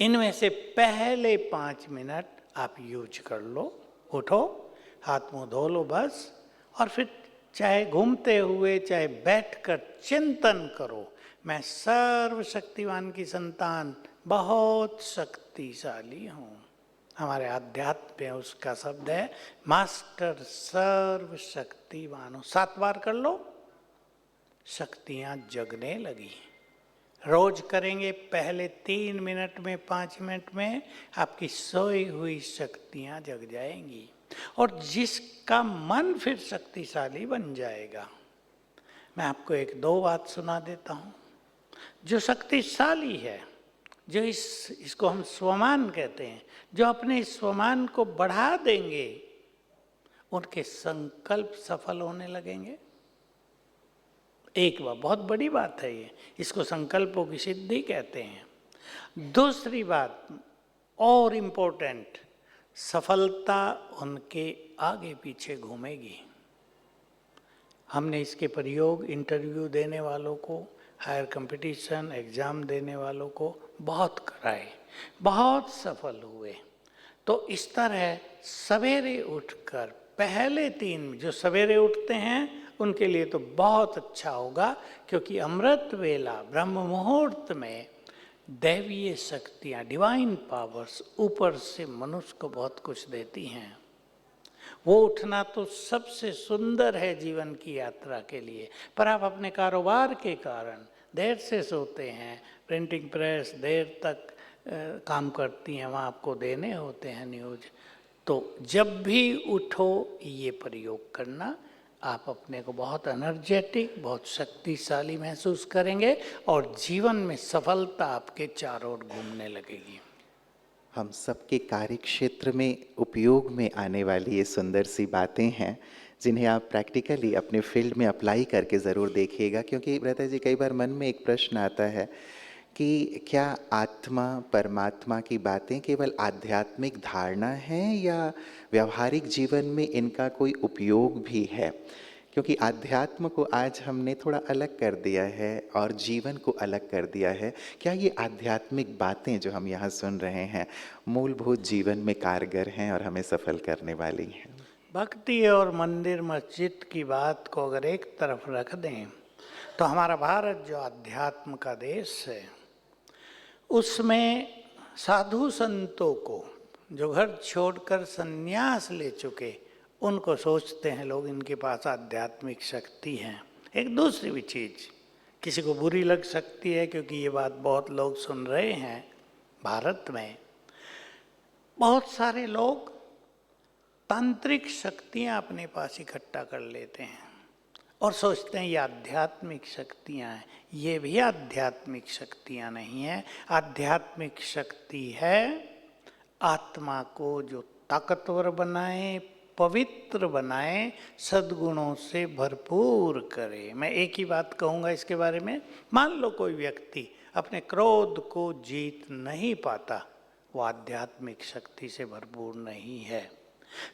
इनमें से पहले 5 मिनट आप यूज कर लो। उठो, हाथ मुंह धो लो बस, और फिर चाहे घूमते हुए चाहे बैठकर चिंतन करो, मैं सर्वशक्तिवान की संतान, बहुत शक्तिशाली हूँ। हमारे आध्यात्म में उसका शब्द है मास्टर सर्वशक्तिवान हूँ। 7 बार कर लो, शक्तियाँ जगने लगी। रोज करेंगे, पहले 3 मिनट में, 5 मिनट में आपकी सोई हुई शक्तियाँ जग जाएंगी और जिसका मन फिर शक्तिशाली बन जाएगा। मैं आपको 1-2 बात सुना देता हूँ। जो शक्तिशाली है, जो इसको हम स्वमान कहते हैं, जो अपने स्वमान को बढ़ा देंगे, उनके संकल्प सफल होने लगेंगे। एक बात, बहुत बड़ी बात है ये, इसको संकल्पों की सिद्धि कहते हैं। दूसरी बात और इम्पोर्टेंट, सफलता उनके आगे पीछे घूमेगी। हमने इसके प्रयोग इंटरव्यू देने वालों को, हायर कंपटीशन एग्ज़ाम देने वालों को बहुत कराए, बहुत सफल हुए। तो इस तरह सवेरे उठकर पहले 3, जो सवेरे उठते हैं उनके लिए तो बहुत अच्छा होगा, क्योंकि अमृत वेला ब्रह्म मुहूर्त में दैवीय शक्तियाँ, डिवाइन पावर्स ऊपर से मनुष्य को बहुत कुछ देती हैं। वो उठना तो सबसे सुंदर है जीवन की यात्रा के लिए। पर आप अपने कारोबार के कारण देर से सोते हैं, प्रिंटिंग प्रेस देर तक काम करती हैं, वहाँ आपको देने होते हैं न्यूज। तो जब भी उठो ये प्रयोग करना, आप अपने को बहुत एनर्जेटिक, बहुत शक्तिशाली महसूस करेंगे और जीवन में सफलता आपके चारों ओर घूमने लगेगी। हम सबके कार्य क्षेत्र में उपयोग में आने वाली ये सुंदर सी बातें हैं, जिन्हें आप प्रैक्टिकली अपने फील्ड में अप्लाई करके ज़रूर देखिएगा। क्योंकि ब्रता जी, कई बार मन में एक प्रश्न आता है कि क्या आत्मा परमात्मा की बातें केवल आध्यात्मिक धारणा हैं या व्यवहारिक जीवन में इनका कोई उपयोग भी है? क्योंकि आध्यात्म को आज हमने थोड़ा अलग कर दिया है और जीवन को अलग कर दिया है। क्या ये आध्यात्मिक बातें जो हम यहाँ सुन रहे हैं मूलभूत जीवन में कारगर हैं और हमें सफल करने वाली हैं? भक्ति और मंदिर मस्जिद की बात को अगर एक तरफ रख दें तो हमारा भारत जो अध्यात्म का देश है, उसमें साधु संतों को जो घर छोड़कर संन्यास ले चुके, उनको सोचते हैं लोग इनके पास आध्यात्मिक शक्ति है। एक दूसरी भी चीज़ किसी को बुरी लग सकती है, क्योंकि ये बात बहुत लोग सुन रहे हैं। भारत में बहुत सारे लोग तांत्रिक शक्तियाँ अपने पास इकट्ठा कर लेते हैं और सोचते हैं ये आध्यात्मिक शक्तियाँ हैं। ये भी आध्यात्मिक शक्तियाँ नहीं हैं। आध्यात्मिक शक्ति है आत्मा को जो ताकतवर बनाए, पवित्र बनाए, सद्गुणों से भरपूर करे। मैं एक ही बात कहूँगा इसके बारे में। मान लो कोई व्यक्ति अपने क्रोध को जीत नहीं पाता, वो आध्यात्मिक शक्ति से भरपूर नहीं है।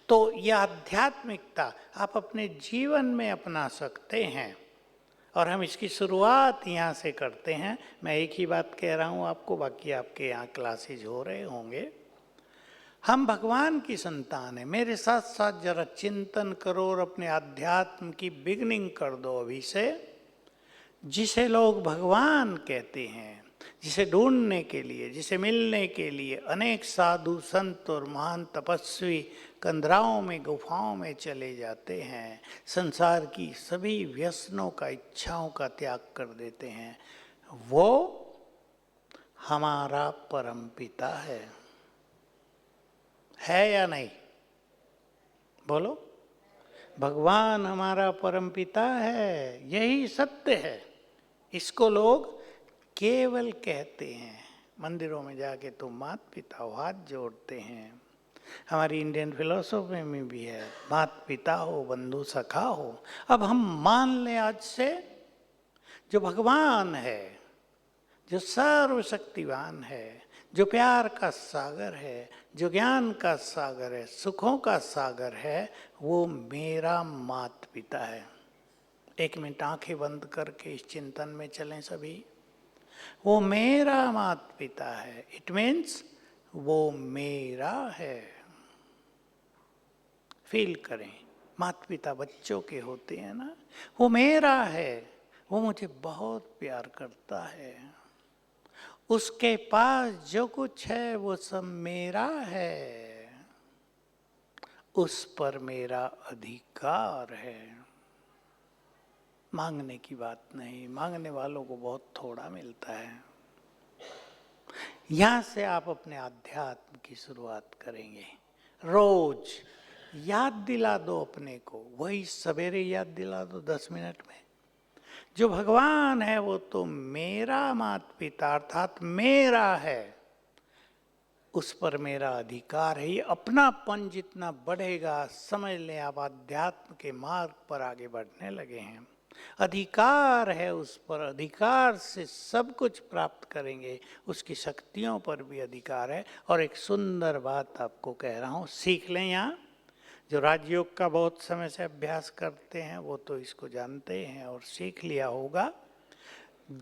तो यह आध्यात्मिकता आप अपने जीवन में अपना सकते हैं और हम इसकी शुरुआत यहाँ से करते हैं। मैं एक ही बात कह रहा हूँ आपको, बाकी आपके यहाँ क्लासेज हो रहे होंगे। हम भगवान की संतान हैं। मेरे साथ साथ जरा चिंतन करो और अपने अध्यात्म की बिगनिंग कर दो अभी से। जिसे लोग भगवान कहते हैं, जिसे ढूंढने के लिए, जिसे मिलने के लिए अनेक साधु संत और महान तपस्वी कंदराओं में, गुफाओं में चले जाते हैं, संसार की सभी व्यसनों का, इच्छाओं का त्याग कर देते हैं, वो हमारा परमपिता है या नहीं? बोलो। भगवान हमारा परमपिता है, यही सत्य है। इसको लोग केवल कहते हैं। मंदिरों में जाके तो माता पिता हो, हाथ जोड़ते हैं। हमारी इंडियन फिलोसॉफी में भी है, माता पिता हो, बंधु सखा हो। अब हम मान लें आज से जो भगवान है, जो सर्वशक्तिवान है, जो प्यार का सागर है, जो ज्ञान का सागर है, सुखों का सागर है, वो मेरा माता पिता है। एक मिनट आंखें बंद करके इस चिंतन में चलें सभी। वो मेरा माता पिता है, इट मीन्स वो मेरा है। फील करें, माता पिता बच्चों के होते हैं ना, वो मेरा है, वो मुझे बहुत प्यार करता है। उसके पास जो कुछ है वो सब मेरा है, उस पर मेरा अधिकार है। मांगने की बात नहीं, मांगने वालों को बहुत थोड़ा मिलता है। यहां से आप अपने अध्यात्म की शुरुआत करेंगे। रोज याद दिला दो अपने को, वही सवेरे याद दिला दो 10 मिनट में, जो भगवान है वो तो मेरा माता पिता अर्थात मेरा है, उस पर मेरा अधिकार है। ये अपनापन जितना बढ़ेगा, समझ लें आप आध्यात्म के मार्ग पर आगे बढ़ने लगे हैं। अधिकार है उस पर, अधिकार से सब कुछ प्राप्त करेंगे, उसकी शक्तियों पर भी अधिकार है। और एक सुंदर बात आपको कह रहा हूँ, सीख लें। यहाँ जो राजयोग का बहुत समय से अभ्यास करते हैं वो तो इसको जानते हैं और सीख लिया होगा।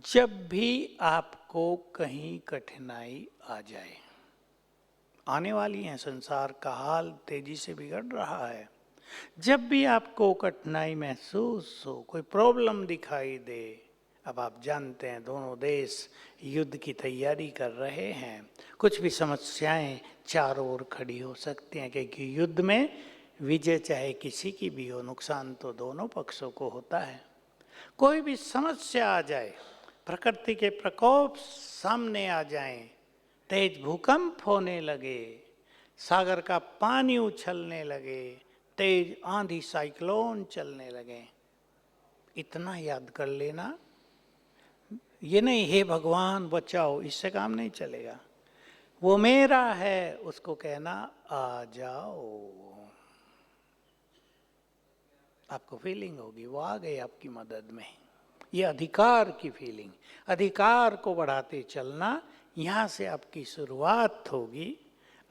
जब भी आपको कहीं कठिनाई आ जाए, आने वाली है, संसार का हाल तेजी से बिगड़ रहा है, जब भी आपको कठिनाई महसूस हो, कोई प्रॉब्लम दिखाई दे, अब आप जानते हैं दोनों देश युद्ध की तैयारी कर रहे हैं, कुछ भी समस्याएं चारों ओर खड़ी हो सकती हैं, क्योंकि युद्ध में विजय चाहे किसी की भी हो, नुकसान तो दोनों पक्षों को होता है। कोई भी समस्या आ जाए, प्रकृति के प्रकोप सामने आ जाएं, तेज भूकंप होने लगे, सागर का पानी उछलने लगे, तेज आंधी साइक्लोन चलने लगे, इतना याद कर लेना। ये नहीं हे भगवान बचाओ, इससे काम नहीं चलेगा। वो मेरा है, उसको कहना आ जाओ। आपको फीलिंग होगी वो आ गई आपकी मदद में। ये अधिकार की फीलिंग, अधिकार को बढ़ाते चलना, यहाँ से आपकी शुरुआत होगी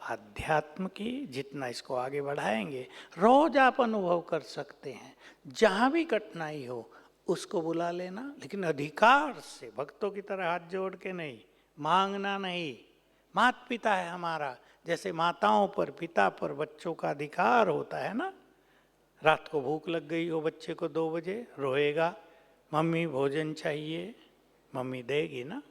आध्यात्म की। जितना इसको आगे बढ़ाएंगे, रोज आप अनुभव कर सकते हैं, जहाँ भी कठिनाई हो उसको बुला लेना, लेकिन अधिकार से, भक्तों की तरह हाथ जोड़ के नहीं, मांगना नहीं। माता पिता है हमारा, जैसे माताओं पर, पिता पर बच्चों का अधिकार होता है ना। रात को भूख लग गई हो बच्चे को 2 बजे, रोएगा, मम्मी भोजन चाहिए, मम्मी देगी ना।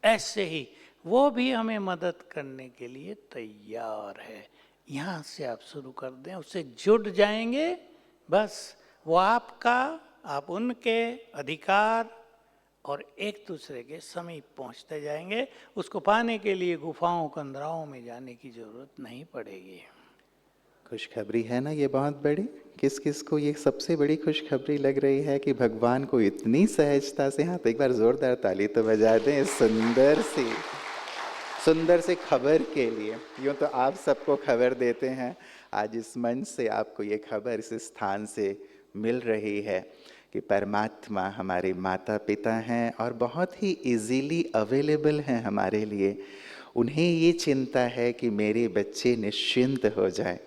ऐसे ही वो भी हमें मदद करने के लिए तैयार है। यहाँ से आप शुरू कर दें, उससे जुड़ जाएंगे, बस वो आपका, आप उनके अधिकार और एक दूसरे के समीप पहुंचते जाएंगे। उसको पाने के लिए गुफाओं कंदराओं में जाने की जरूरत नहीं पड़ेगी। खुशखबरी है ना ये बहुत बड़ी। किस किस को ये सबसे बड़ी खुशखबरी लग रही है कि भगवान को इतनी सहजता से, हाँ तो एक बार जोरदार ताली तो बजा दें इस सुंदर से खबर के लिए। यूँ तो आप सबको खबर देते हैं, आज इस मंच से आपको ये खबर इस स्थान से मिल रही है कि परमात्मा हमारे माता पिता हैं और बहुत ही इजीली अवेलेबल हैं हमारे लिए। उन्हें ये चिंता है कि मेरे बच्चे निश्चिंत हो जाएं,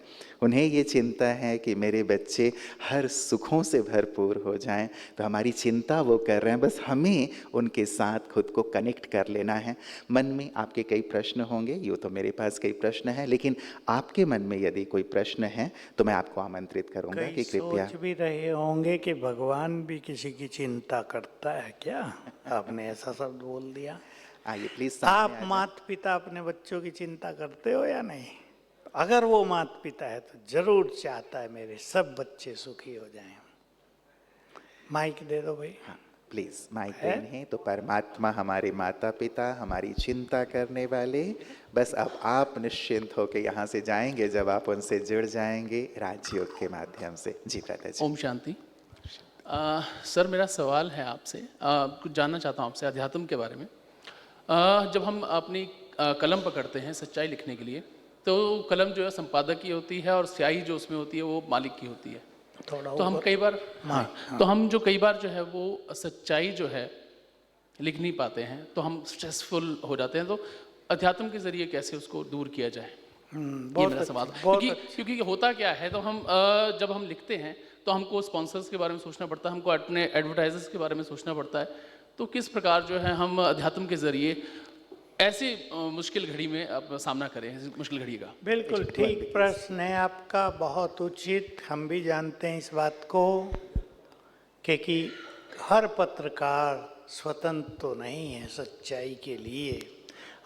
उन्हें ये चिंता है कि मेरे बच्चे हर सुखों से भरपूर हो जाएं। तो हमारी चिंता वो कर रहे हैं, बस हमें उनके साथ खुद को कनेक्ट कर लेना है। मन में आपके कई प्रश्न होंगे, यूँ तो मेरे पास कई प्रश्न हैं, लेकिन आपके मन में यदि कोई प्रश्न है तो मैं आपको आमंत्रित करूंगा कि कृपया। सोच भी रहे होंगे कि भगवान भी किसी की चिंता करता है क्या? आपने ऐसा शब्द बोल दिया। आइए प्लीज। आप माता पिता अपने बच्चों की चिंता करते हो या नहीं? अगर वो माता पिता है तो जरूर चाहता है मेरे सब बच्चे सुखी हो जाएं। माइक दे दो भाई। हाँ प्लीज माइक दें। तो परमात्मा हमारे माता पिता, हमारी चिंता करने वाले, बस अब आप निश्चिंत होकर यहाँ से जाएंगे जब आप उनसे जुड़ जाएंगे राजयोग के माध्यम से। जी प्रता जी। ओम शांति। सर मेरा सवाल है आपसे, कुछ जानना चाहता हूँ आपसे अध्यात्म के बारे में। जब हम अपनी कलम पकड़ते हैं सच्चाई लिखने के लिए, तो कलम जो है संपादक की होती है और स्याही जो उसमें होती है वो मालिक की होती है। तो हम कई बार तो हम जो कई बार जो है वो सच्चाई जो है लिख नहीं पाते हैं, तो हम स्ट्रेसफुल हो जाते हैं। तो अध्यात्म के जरिए कैसे उसको दूर किया जाए, ये मेरा सवाल। क्योंकि होता क्या है, तो हम जब हम लिखते हैं तो हमको स्पॉन्सर्स के बारे में सोचना पड़ता है, हमको अपने एडवर्टाइजर्स के बारे में सोचना पड़ता है। तो किस प्रकार जो है हम अध्यात्म के जरिए ऐसी मुश्किल घड़ी में अब सामना करें, मुश्किल घड़ी का? बिल्कुल ठीक प्रश्न है आपका, बहुत उचित। हम भी जानते हैं इस बात को, क्योंकि हर पत्रकार स्वतंत्र तो नहीं है सच्चाई के लिए।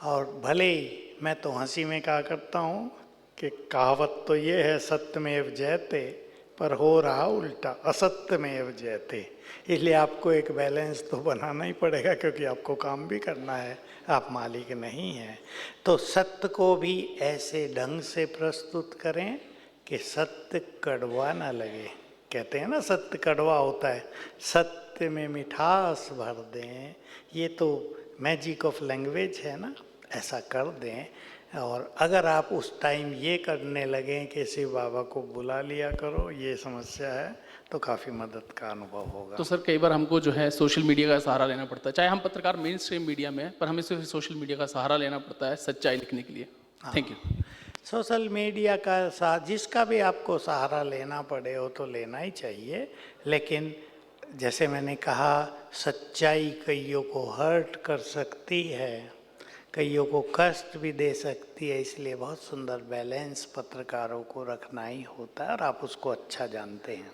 और भले ही मैं तो हंसी में कहा करता हूँ कि कहावत तो ये है सत्यमेव जयते, पर हो रहा उल्टा, असत्यमेव जयते। इसलिए आपको एक बैलेंस तो बनाना ही पड़ेगा, क्योंकि आपको काम भी करना है, आप मालिक नहीं हैं। तो सत्य को भी ऐसे ढंग से प्रस्तुत करें कि सत्य कड़वा ना लगे। कहते हैं ना सत्य कड़वा होता है, सत्य में मिठास भर दें। ये तो मैजिक ऑफ लैंग्वेज है ना, ऐसा कर दें। और अगर आप उस टाइम ये करने लगें कि शिव बाबा को बुला लिया करो, ये समस्या है, तो काफ़ी मदद का अनुभव होगा। तो सर कई बार हमको जो है सोशल मीडिया का सहारा लेना पड़ता है, चाहे हम पत्रकार मेन स्ट्रीम मीडिया में है, पर हमें सिर्फ सोशल मीडिया का सहारा लेना पड़ता है सच्चाई लिखने के लिए। Thank you. सोशल मीडिया का जिसका भी आपको सहारा लेना पड़े हो तो लेना ही चाहिए, लेकिन जैसे मैंने कहा सच्चाई कईयों को हर्ट कर सकती है, कईयों को कष्ट भी दे सकती है। इसलिए बहुत सुंदर बैलेंस पत्रकारों को रखना ही होता है, और आप उसको अच्छा जानते हैं।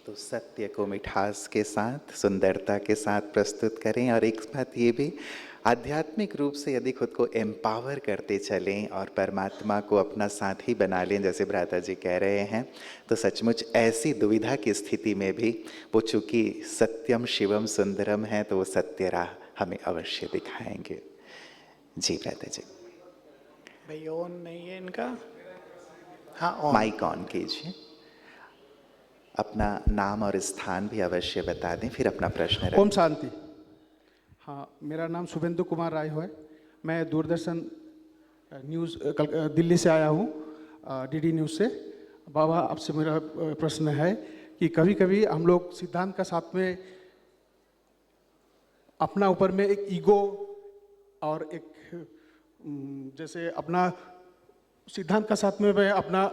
तो सत्य को मिठास के साथ, सुंदरता के साथ प्रस्तुत करें। और एक बात ये भी, आध्यात्मिक रूप से यदि खुद को एम्पावर करते चलें और परमात्मा को अपना साथी बना लें, जैसे भ्राता जी कह रहे हैं, तो सचमुच ऐसी दुविधा की स्थिति में भी वो चूँकि सत्यम शिवम सुंदरम है, तो वो सत्य राह हमें अवश्य दिखाएंगे। जी भ्राता जी। भाई ऑन नहीं है इनका? हाँ ऑन। माइक ऑन कीजिए। अपना नाम और स्थान भी अवश्य बता दें, फिर अपना प्रश्न रखें। ओम शांति। हाँ, मेरा नाम शुभेंदु कुमार राय है। मैं दूरदर्शन न्यूज़ दिल्ली से आया हूँ, डीडी न्यूज़ से। बाबा आपसे मेरा प्रश्न है कि कभी कभी हम लोग सिद्धांत का साथ में अपना ऊपर में एक ईगो और एक जैसे अपना सिद्धांत का साथ में मैं अपना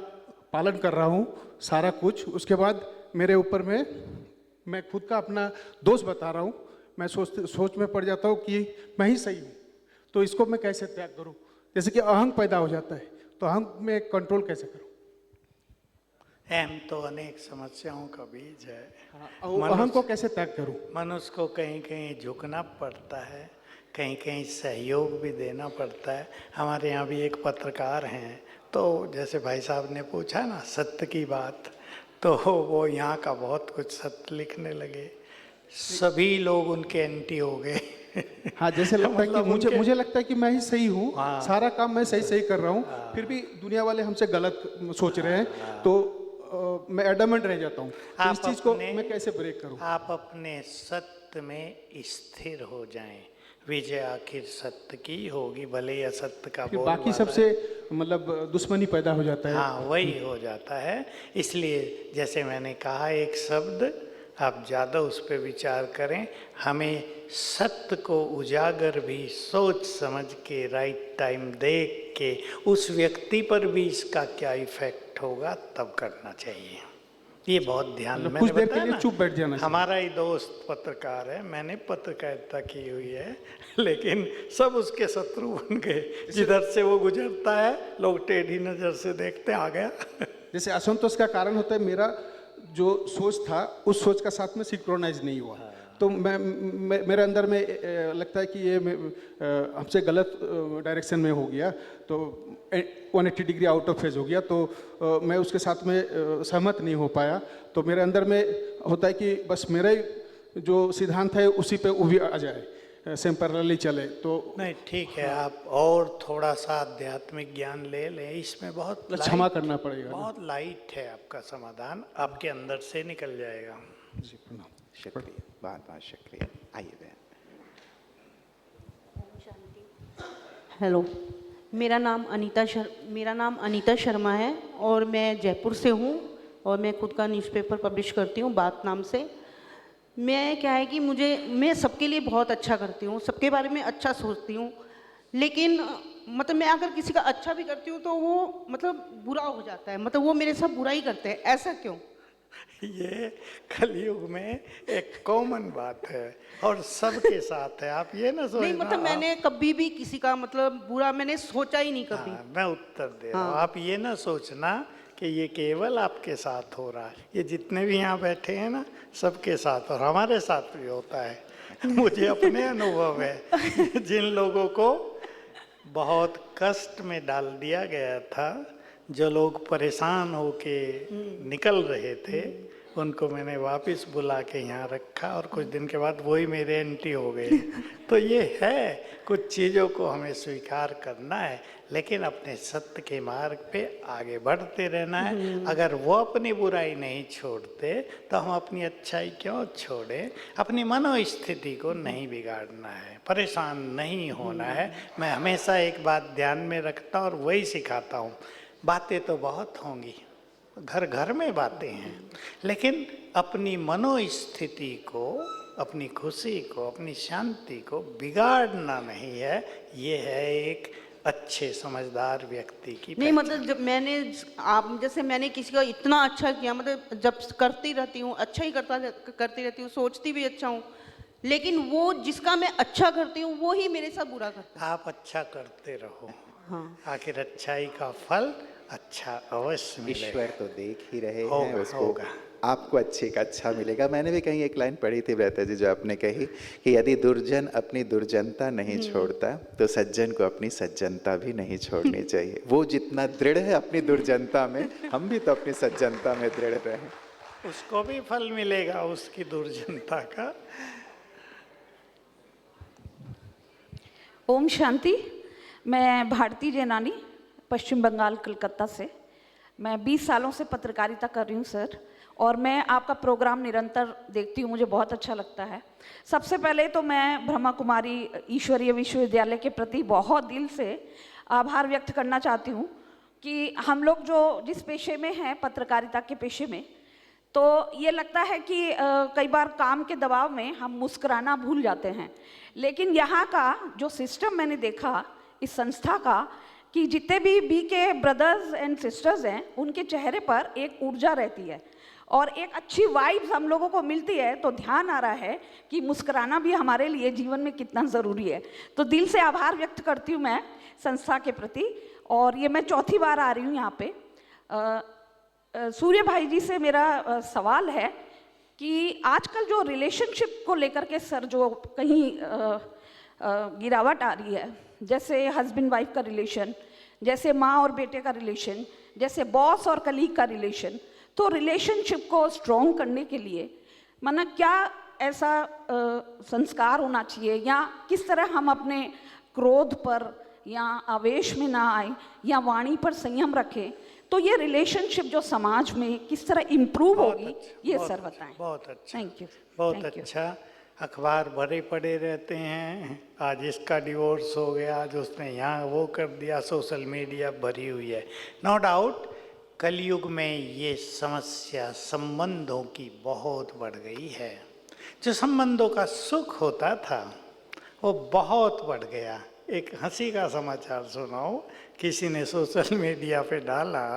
पालन कर रहा हूँ सारा कुछ, उसके बाद मेरे ऊपर में मैं खुद का अपना दोष बता रहा हूँ, मैं सोच में पड़ जाता हूँ कि मैं ही सही हूँ, तो इसको मैं कैसे त्याग करूँ? जैसे कि अहंग पैदा हो जाता है, तो अहंग में कंट्रोल कैसे करूँ? अहम तो अनेक समस्याओं का बीज है। अहंग को कैसे त्याग करूँ? मनुष्य को कहीं कहीं झुकना पड़ता है, कहीं कहीं सहयोग भी देना पड़ता है। हमारे यहाँ भी एक पत्रकार हैं, तो जैसे भाई साहब ने पूछा ना सत्य की बात, तो वो यहाँ का बहुत कुछ सत्य लिखने लगे, सभी लोग उनके एंटी हो गए। हाँ, जैसे लगता है कि मुझे लगता है कि मैं ही सही हूँ, हाँ, सारा काम मैं सही कर रहा हूँ, फिर भी दुनिया वाले हमसे गलत सोच रहे हैं, तो मैं एडमेंट रह जाता हूँ। तो इस चीज को मैं कैसे ब्रेक करूँ? आप अपने सत्य में स्थिर हो जाएं, विजय आखिर सत्य की होगी, भले या सत्य का फिर बोल बाकी सबसे मतलब दुश्मनी पैदा हो जाता है। हाँ, वही हो जाता है। इसलिए जैसे मैंने कहा, एक शब्द आप ज़्यादा उस पर विचार करें, हमें सत्य को उजागर भी सोच समझ के, राइट टाइम देख के, उस व्यक्ति पर भी इसका क्या इफेक्ट होगा तब करना चाहिए। ये बहुत ध्यान में कुछ देर के लिए चुप बैठ जाना। हमारा ही दोस्त पत्रकार है, मैंने पत्रकारिता की हुई है, लेकिन सब उसके शत्रु बन गए। जिधर से वो गुजरता है लोग टेढ़ी नजर से देखते, आ गया। जैसे असंतोष का कारण होता है मेरा जो सोच था, उस सोच का साथ में सिंक्रोनाइज नहीं हुआ, तो मेरे अंदर में लगता है कि ये हमसे गलत डायरेक्शन में हो गया, तो 180 डिग्री आउट ऑफ फेज हो गया, तो मैं उसके साथ में सहमत नहीं हो पाया। तो मेरे अंदर में होता है कि बस मेरा ही जो सिद्धांत है उसी पे वो भी आ जाए, सेम पैरेलली चले। तो नहीं, ठीक है, आप और थोड़ा सा आध्यात्मिक ज्ञान ले लें, इसमें बहुत क्षमा करना पड़ेगा, बहुत लाइट है आपका समाधान, आपके अंदर से निकल जाएगा। जी, प्रणाम। शुक्रिया, बहुत बहुत शुक्रिया। आइए बहन। हेलो, मेरा नाम अनीता शर्मा है और मैं जयपुर से हूँ और मैं खुद का न्यूज़पेपर पब्लिश करती हूँ बात नाम से। मैं क्या है कि मैं सबके लिए बहुत अच्छा करती हूँ, सबके बारे में अच्छा सोचती हूँ, लेकिन मतलब मैं अगर किसी का अच्छा भी करती हूँ तो वो मतलब बुरा हो जाता है, मतलब वो मेरे साथ बुरा ही करते हैं, ऐसा क्यों? ये कलयुग में एक कॉमन बात है और सबके साथ है, आप ये ना सोचना। नहीं, मतलब मैंने कभी भी किसी का मतलब बुरा मैंने सोचा ही नहीं कभी। मैं उत्तर दे रहा हूँ, आप ये ना सोचना कि ये केवल आपके साथ हो रहा है, ये जितने भी यहाँ बैठे हैं ना सबके साथ, और हमारे साथ भी होता है। मुझे अपने अनुभव है, जिन लोगों को बहुत कष्ट में डाल दिया गया था, जो लोग परेशान होके निकल रहे थे, उनको मैंने वापस बुला के यहाँ रखा और कुछ दिन के बाद वही मेरे एंटी हो गए। तो ये है, कुछ चीज़ों को हमें स्वीकार करना है, लेकिन अपने सत्य के मार्ग पे आगे बढ़ते रहना है। अगर वो अपनी बुराई नहीं छोड़ते तो हम अपनी अच्छाई क्यों छोड़ें? अपनी मनोस्थिति को नहीं बिगाड़ना है, परेशान नहीं होना है। मैं हमेशा एक बात ध्यान में रखता हूँ और वही सिखाता हूँ, बातें तो बहुत होंगी, घर घर में बातें हैं, लेकिन अपनी मनोस्थिति को, अपनी खुशी को, अपनी शांति को बिगाड़ना नहीं है। ये है एक अच्छे समझदार व्यक्ति की नहीं, मतलब जब मैंने किसी का इतना अच्छा किया, मतलब जब करती रहती हूँ, अच्छा ही करती रहती हूँ, सोचती भी अच्छा हूँ, लेकिन वो जिसका मैं अच्छा करती हूँ वो ही मेरे साथ बुरा करता है। आप अच्छा करते रहो, हाँ, आखिर अच्छाई का फल अच्छा अवश्य मिलेगा। ईश्वर तो देख ही रहे हैं होगा, उसको, होगा। आपको अच्छे का अच्छा मिलेगा। मैंने भी कहीं एक लाइन पढ़ी थी ब्रता जी, जो आपने कही कि यदि दुर्जन अपनी दुर्जनता नहीं छोड़ता तो सज्जन को अपनी सज्जनता भी नहीं छोड़नी चाहिए। वो जितना दृढ़ है अपनी दुर्जनता में, हम भी तो अपनी सज्जनता में दृढ़ रहें, उसको भी फल मिलेगा उसकी दुर्जनता का। ओम शांति। मैं भारती जैनानी, पश्चिम बंगाल, कलकत्ता से। मैं 20 सालों से पत्रकारिता कर रही हूँ सर, और मैं आपका प्रोग्राम निरंतर देखती हूँ, मुझे बहुत अच्छा लगता है। सबसे पहले तो मैं ब्रह्मा कुमारी ईश्वरीय विश्वविद्यालय के प्रति बहुत दिल से आभार व्यक्त करना चाहती हूँ कि हम लोग जो जिस पेशे में हैं, पत्रकारिता के पेशे में, तो ये लगता है कि कई बार काम के दबाव में हम मुस्कुराना भूल जाते हैं, लेकिन यहाँ का जो सिस्टम मैंने देखा इस संस्था का, कि जितने भी BK ब्रदर्स एंड सिस्टर्स हैं उनके चेहरे पर एक ऊर्जा रहती है और एक अच्छी वाइब्स हम लोगों को मिलती है। तो ध्यान आ रहा है कि मुस्कुराना भी हमारे लिए जीवन में कितना ज़रूरी है। तो दिल से आभार व्यक्त करती हूँ मैं संस्था के प्रति। और ये मैं चौथी बार आ रही हूँ यहाँ पे। सूर्य भाई जी से मेरा सवाल है कि आजकल जो रिलेशनशिप को लेकर के सर जो कहीं गिरावट आ रही है, जैसे हस्बैंड वाइफ का रिलेशन, जैसे माँ और बेटे का रिलेशन, जैसे बॉस और कलीग का रिलेशन, तो रिलेशनशिप को स्ट्रॉन्ग करने के लिए माना क्या ऐसा संस्कार होना चाहिए, या किस तरह हम अपने क्रोध पर या आवेश में ना आए या वाणी पर संयम रखें, तो ये रिलेशनशिप जो समाज में किस तरह इम्प्रूव होगी, ये सर बताएं। बहुत अच्छा, थैंक यू। बहुत अच्छा। अखबार भरे पड़े रहते हैं, आज इसका डिवोर्स हो गया, आज उसने यहाँ वो कर दिया, सोशल मीडिया भरी हुई है। नो डाउट कलयुग में ये समस्या संबंधों की बहुत बढ़ गई है। जो संबंधों का सुख होता था वो बहुत बढ़ गया। एक हंसी का समाचार सुनाओ, किसी ने सोशल मीडिया पे डाला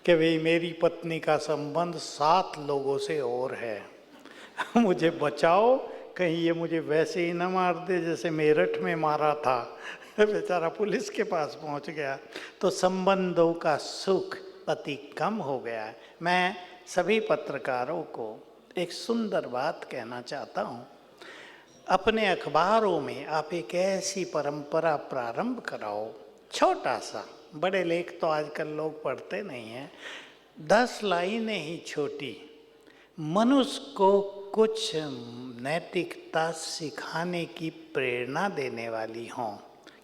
कि भाई मेरी पत्नी का संबंध 7 लोगों से और है, मुझे बचाओ, कहीं ये मुझे वैसे ही ना मार दे जैसे मेरठ में मारा था। बेचारा पुलिस के पास पहुंच गया। तो संबंधों का सुख अति कम हो गया है। मैं सभी पत्रकारों को एक सुंदर बात कहना चाहता हूँ, अपने अखबारों में आप एक ऐसी परंपरा प्रारंभ कराओ, छोटा सा, बड़े लेख तो आजकल लोग पढ़ते नहीं हैं, 10 लाइनें ही छोटी, मनुष्य को कुछ नैतिकता सिखाने की प्रेरणा देने वाली हों,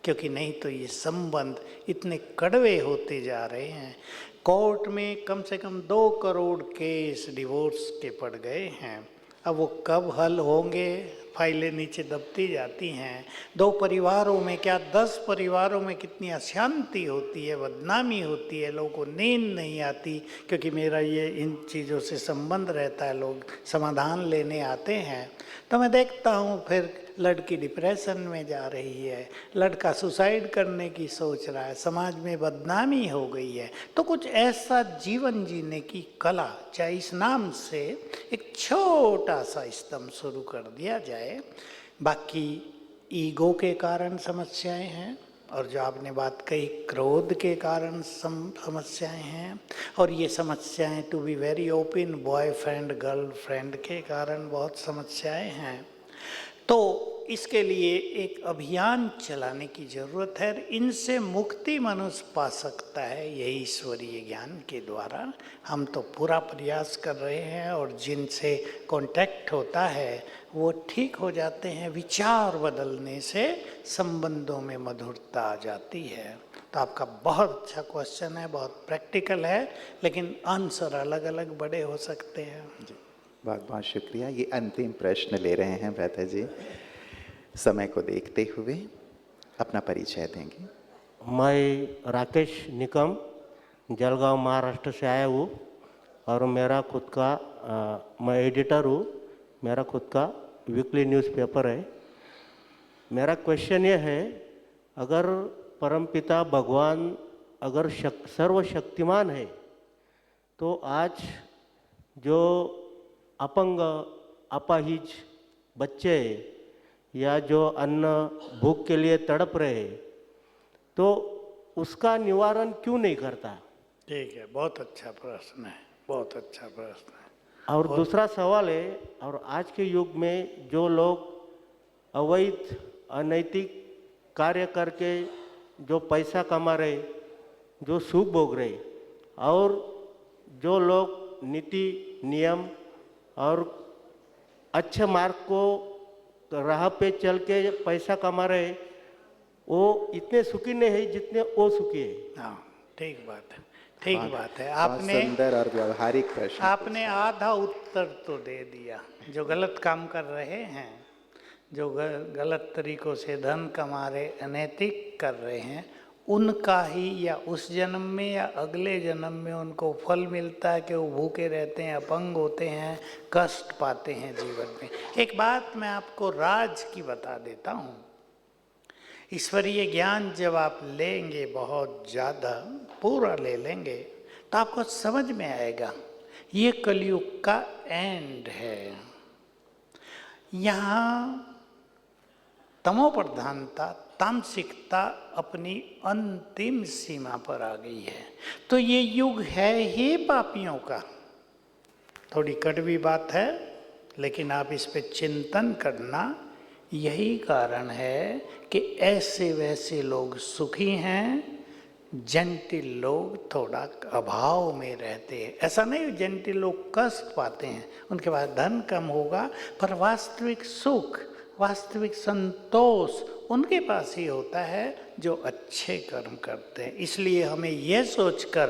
क्योंकि नहीं तो ये संबंध इतने कड़वे होते जा रहे हैं। कोर्ट में कम से कम 2 करोड़ केस डिवोर्स के पड़ गए हैं। अब वो कब हल होंगे, फाइलें नीचे दबती जाती हैं। 2 परिवारों में क्या 10 परिवारों में कितनी अशांति होती है, बदनामी होती है, लोगों को नींद नहीं आती, क्योंकि मेरा ये इन चीज़ों से संबंध रहता है, लोग समाधान लेने आते हैं। तो मैं देखता हूँ फिर लड़की डिप्रेशन में जा रही है, लड़का सुसाइड करने की सोच रहा है, समाज में बदनामी हो गई है। तो कुछ ऐसा जीवन जीने की कला, चाहे इस नाम से एक छोटा सा स्तंभ शुरू कर दिया जाए। बाकी ईगो के कारण समस्याएं हैं, और जो आपने बात कही क्रोध के कारण समस्याएं हैं, और ये समस्याएं to be very open boyfriend girlfriend के कारण बहुत समस्याएं हैं। तो इसके लिए एक अभियान चलाने की ज़रूरत है। इनसे मुक्ति मनुष्य पा सकता है यही ईश्वरीय ज्ञान के द्वारा। हम तो पूरा प्रयास कर रहे हैं, और जिनसे कांटेक्ट होता है वो ठीक हो जाते हैं। विचार बदलने से संबंधों में मधुरता आ जाती है। तो आपका बहुत अच्छा क्वेश्चन है, बहुत प्रैक्टिकल है, लेकिन आंसर अलग अलग बड़े हो सकते हैं। जी, बहुत बहुत शुक्रिया। ये अंतिम प्रश्न ले रहे हैं भ्राता जी, समय को देखते हुए अपना परिचय देंगे। मैं राकेश निकम जलगांव महाराष्ट्र से आया हूँ, और मेरा खुद का मैं एडिटर हूँ, मेरा खुद का वीकली न्यूज़पेपर है। मेरा क्वेश्चन ये है, अगर परमपिता भगवान अगर सर्वशक्तिमान है, तो आज जो अपंग अपाहिज बच्चे या जो अन्न भूख के लिए तड़प रहे, तो उसका निवारण क्यों नहीं करता? ठीक है, बहुत अच्छा प्रश्न है, बहुत अच्छा प्रश्न है। और दूसरा सवाल है, और आज के युग में जो लोग अवैध अनैतिक कार्य करके जो पैसा कमा रहे, जो सुख भोग रहे, और जो लोग नीति नियम और अच्छे मार्ग को राह पे चल के पैसा कमा रहे, वो इतने सुखी नहीं है जितने वो सुखी है। हाँ, ठीक बात है, ठीक बात है। बहुत सुंदर और व्यवहारिक प्रश्न। आपने आधा उत्तर तो दे दिया। जो गलत काम कर रहे हैं, जो गलत तरीकों से धन कमा रहे, अनैतिक कर रहे हैं, उनका ही या उस जन्म में या अगले जन्म में उनको फल मिलता है कि वो भूखे रहते हैं, अपंग होते हैं, कष्ट पाते हैं जीवन में। एक बात मैं आपको राज की बता देता हूँ। ईश्वरीय ज्ञान जब आप लेंगे, बहुत ज़्यादा पूरा ले लेंगे, तो आपको समझ में आएगा ये कलयुग का एंड है। यहाँ तमो प्रधानता, तामसिकता अपनी अंतिम सीमा पर आ गई है। तो ये युग है ही पापियों का। थोड़ी कड़वी बात है, लेकिन आप इस पे चिंतन करना। यही कारण है कि ऐसे वैसे लोग सुखी हैं, जेंटिल लोग थोड़ा अभाव में रहते हैं। ऐसा नहीं जेंटिल लोग कष्ट पाते हैं, उनके पास धन कम होगा, पर वास्तविक सुख, वास्तविक संतोष उनके पास ही होता है जो अच्छे कर्म करते हैं। इसलिए हमें यह सोचकर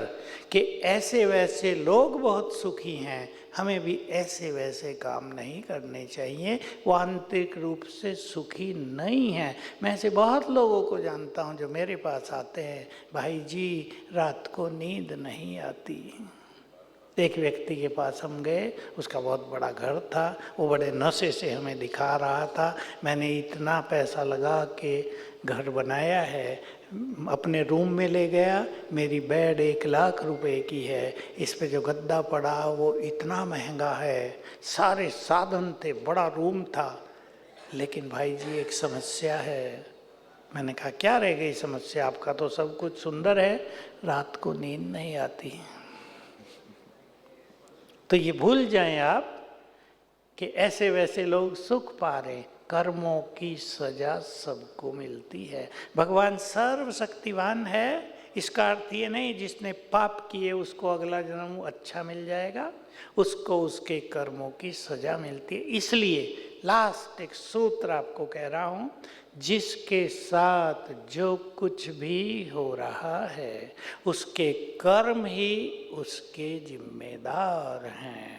कि ऐसे वैसे लोग बहुत सुखी हैं, हमें भी ऐसे वैसे काम नहीं करने चाहिए। वो आंतरिक रूप से सुखी नहीं है। मैं ऐसे बहुत लोगों को जानता हूँ जो मेरे पास आते हैं, भाई जी रात को नींद नहीं आती। एक व्यक्ति के पास हम गए, उसका बहुत बड़ा घर था, वो बड़े नशे से हमें दिखा रहा था, मैंने इतना पैसा लगा के घर बनाया है, अपने रूम में ले गया, मेरी बेड 1 लाख रुपए की है, इस पे जो गद्दा पड़ा वो इतना महंगा है, सारे साधन थे, बड़ा रूम था, लेकिन भाई जी एक समस्या है। मैंने कहा क्या रह गई समस्या? आपका तो सब कुछ सुंदर है, रात को नींद नहीं आती। तो ये भूल जाएं आप कि ऐसे वैसे लोग सुख पा रहे। कर्मों की सजा सबको मिलती है। भगवान सर्वशक्तिवान है, इसका अर्थ ये नहीं जिसने पाप किए उसको अगला जन्म अच्छा मिल जाएगा, उसको उसके कर्मों की सजा मिलती है। इसलिए लास्ट एक सूत्र आपको कह रहा हूँ, जिसके साथ जो कुछ भी हो रहा है उसके कर्म ही उसके जिम्मेदार हैं।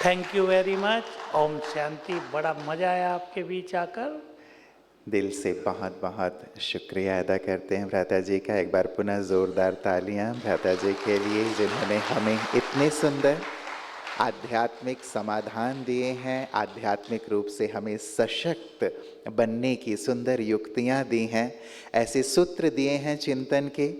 Thank you very much. ओम शांति। बड़ा मजा आया आपके बीच आकर। दिल से बहुत बहुत शुक्रिया अदा करते हैं भ्राता जी का। एक बार पुनः जोरदार तालियां भ्राता जी के लिए, जिन्होंने हमें इतने सुंदर आध्यात्मिक समाधान दिए हैं, आध्यात्मिक रूप से हमें सशक्त बनने की सुंदर युक्तियां दी हैं, ऐसे सूत्र दिए हैं चिंतन के,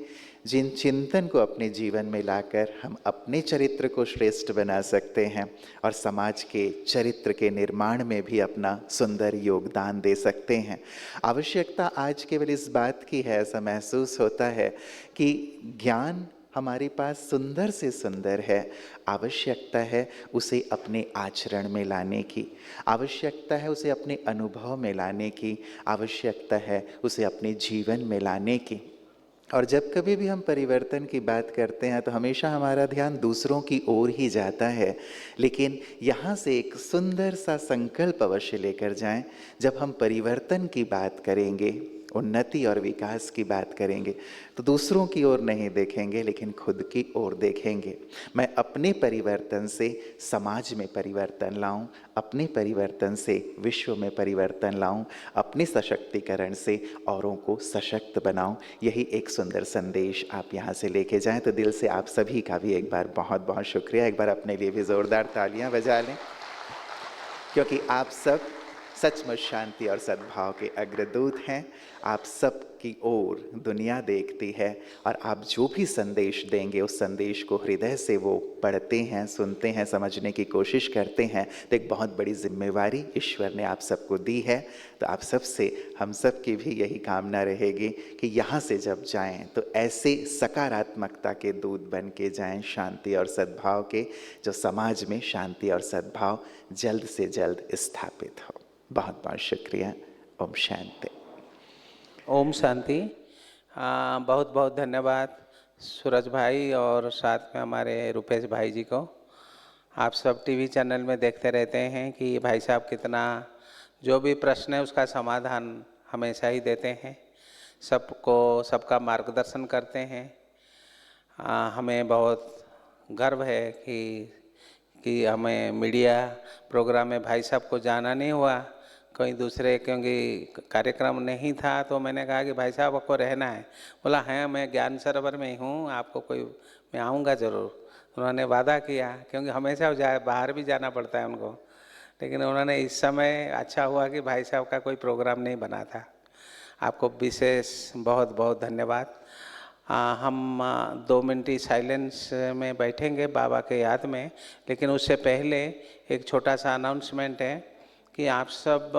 जिन चिंतन को अपने जीवन में लाकर हम अपने चरित्र को श्रेष्ठ बना सकते हैं और समाज के चरित्र के निर्माण में भी अपना सुंदर योगदान दे सकते हैं। आवश्यकता आज केवल इस बात की है, ऐसा महसूस होता है कि ज्ञान हमारे पास सुंदर से सुंदर है, आवश्यकता है उसे अपने आचरण में लाने की, आवश्यकता है उसे अपने अनुभव में लाने की, आवश्यकता है उसे अपने जीवन में लाने की। और जब कभी भी हम परिवर्तन की बात करते हैं तो हमेशा हमारा ध्यान दूसरों की ओर ही जाता है, लेकिन यहाँ से एक सुंदर सा संकल्प अवश्य लेकर जाएं। जब हम परिवर्तन की बात करेंगे, उन्नति और विकास की बात करेंगे, तो दूसरों की ओर नहीं देखेंगे लेकिन खुद की ओर देखेंगे। मैं अपने परिवर्तन से समाज में परिवर्तन लाऊं, अपने परिवर्तन से विश्व में परिवर्तन लाऊं, अपने सशक्तिकरण से औरों को सशक्त बनाऊं। यही एक सुंदर संदेश आप यहाँ से लेके जाएं। तो दिल से आप सभी का भी एक बार बहुत बहुत शुक्रिया। एक बार अपने लिए भी ज़ोरदार तालियां बजा लें, क्योंकि आप सब सचमुच शांति और सद्भाव के अग्रदूत हैं। आप सब की ओर दुनिया देखती है और आप जो भी संदेश देंगे उस संदेश को हृदय से वो पढ़ते हैं, सुनते हैं, समझने की कोशिश करते हैं। तो एक बहुत बड़ी जिम्मेवारी ईश्वर ने आप सबको दी है। तो आप सबसे हम सब की भी यही कामना रहेगी कि यहाँ से जब जाएं तो ऐसे सकारात्मकता के दूत बन के जाएं, शांति और सद्भाव के, जो समाज में शांति और सद्भाव जल्द से जल्द स्थापित हो। बहुत बहुत शुक्रिया। ओम शांति। ओम शांति। बहुत बहुत धन्यवाद सूरज भाई और साथ में हमारे रुपेश भाई जी को। आप सब टीवी चैनल में देखते रहते हैं कि भाई साहब कितना जो भी प्रश्न है उसका समाधान हमेशा ही देते हैं, सबको सबका मार्गदर्शन करते हैं। हमें बहुत गर्व है कि हमें मीडिया प्रोग्राम में भाई साहब को जाना नहीं हुआ, कोई दूसरे, क्योंकि कार्यक्रम नहीं था तो मैंने कहा कि भाई साहब आपको रहना है। बोला है मैं ज्ञान सरोवर में ही हूँ, आपको कोई, मैं आऊँगा ज़रूर। उन्होंने वादा किया, क्योंकि हमेशा बाहर भी जाना पड़ता है उनको, लेकिन उन्होंने इस समय अच्छा हुआ कि भाई साहब का कोई प्रोग्राम नहीं बना था। आपको विशेष बहुत बहुत धन्यवाद। हम 2 मिनट साइलेंस में बैठेंगे बाबा के याद में, लेकिन उससे पहले एक छोटा सा अनाउंसमेंट है कि आप सब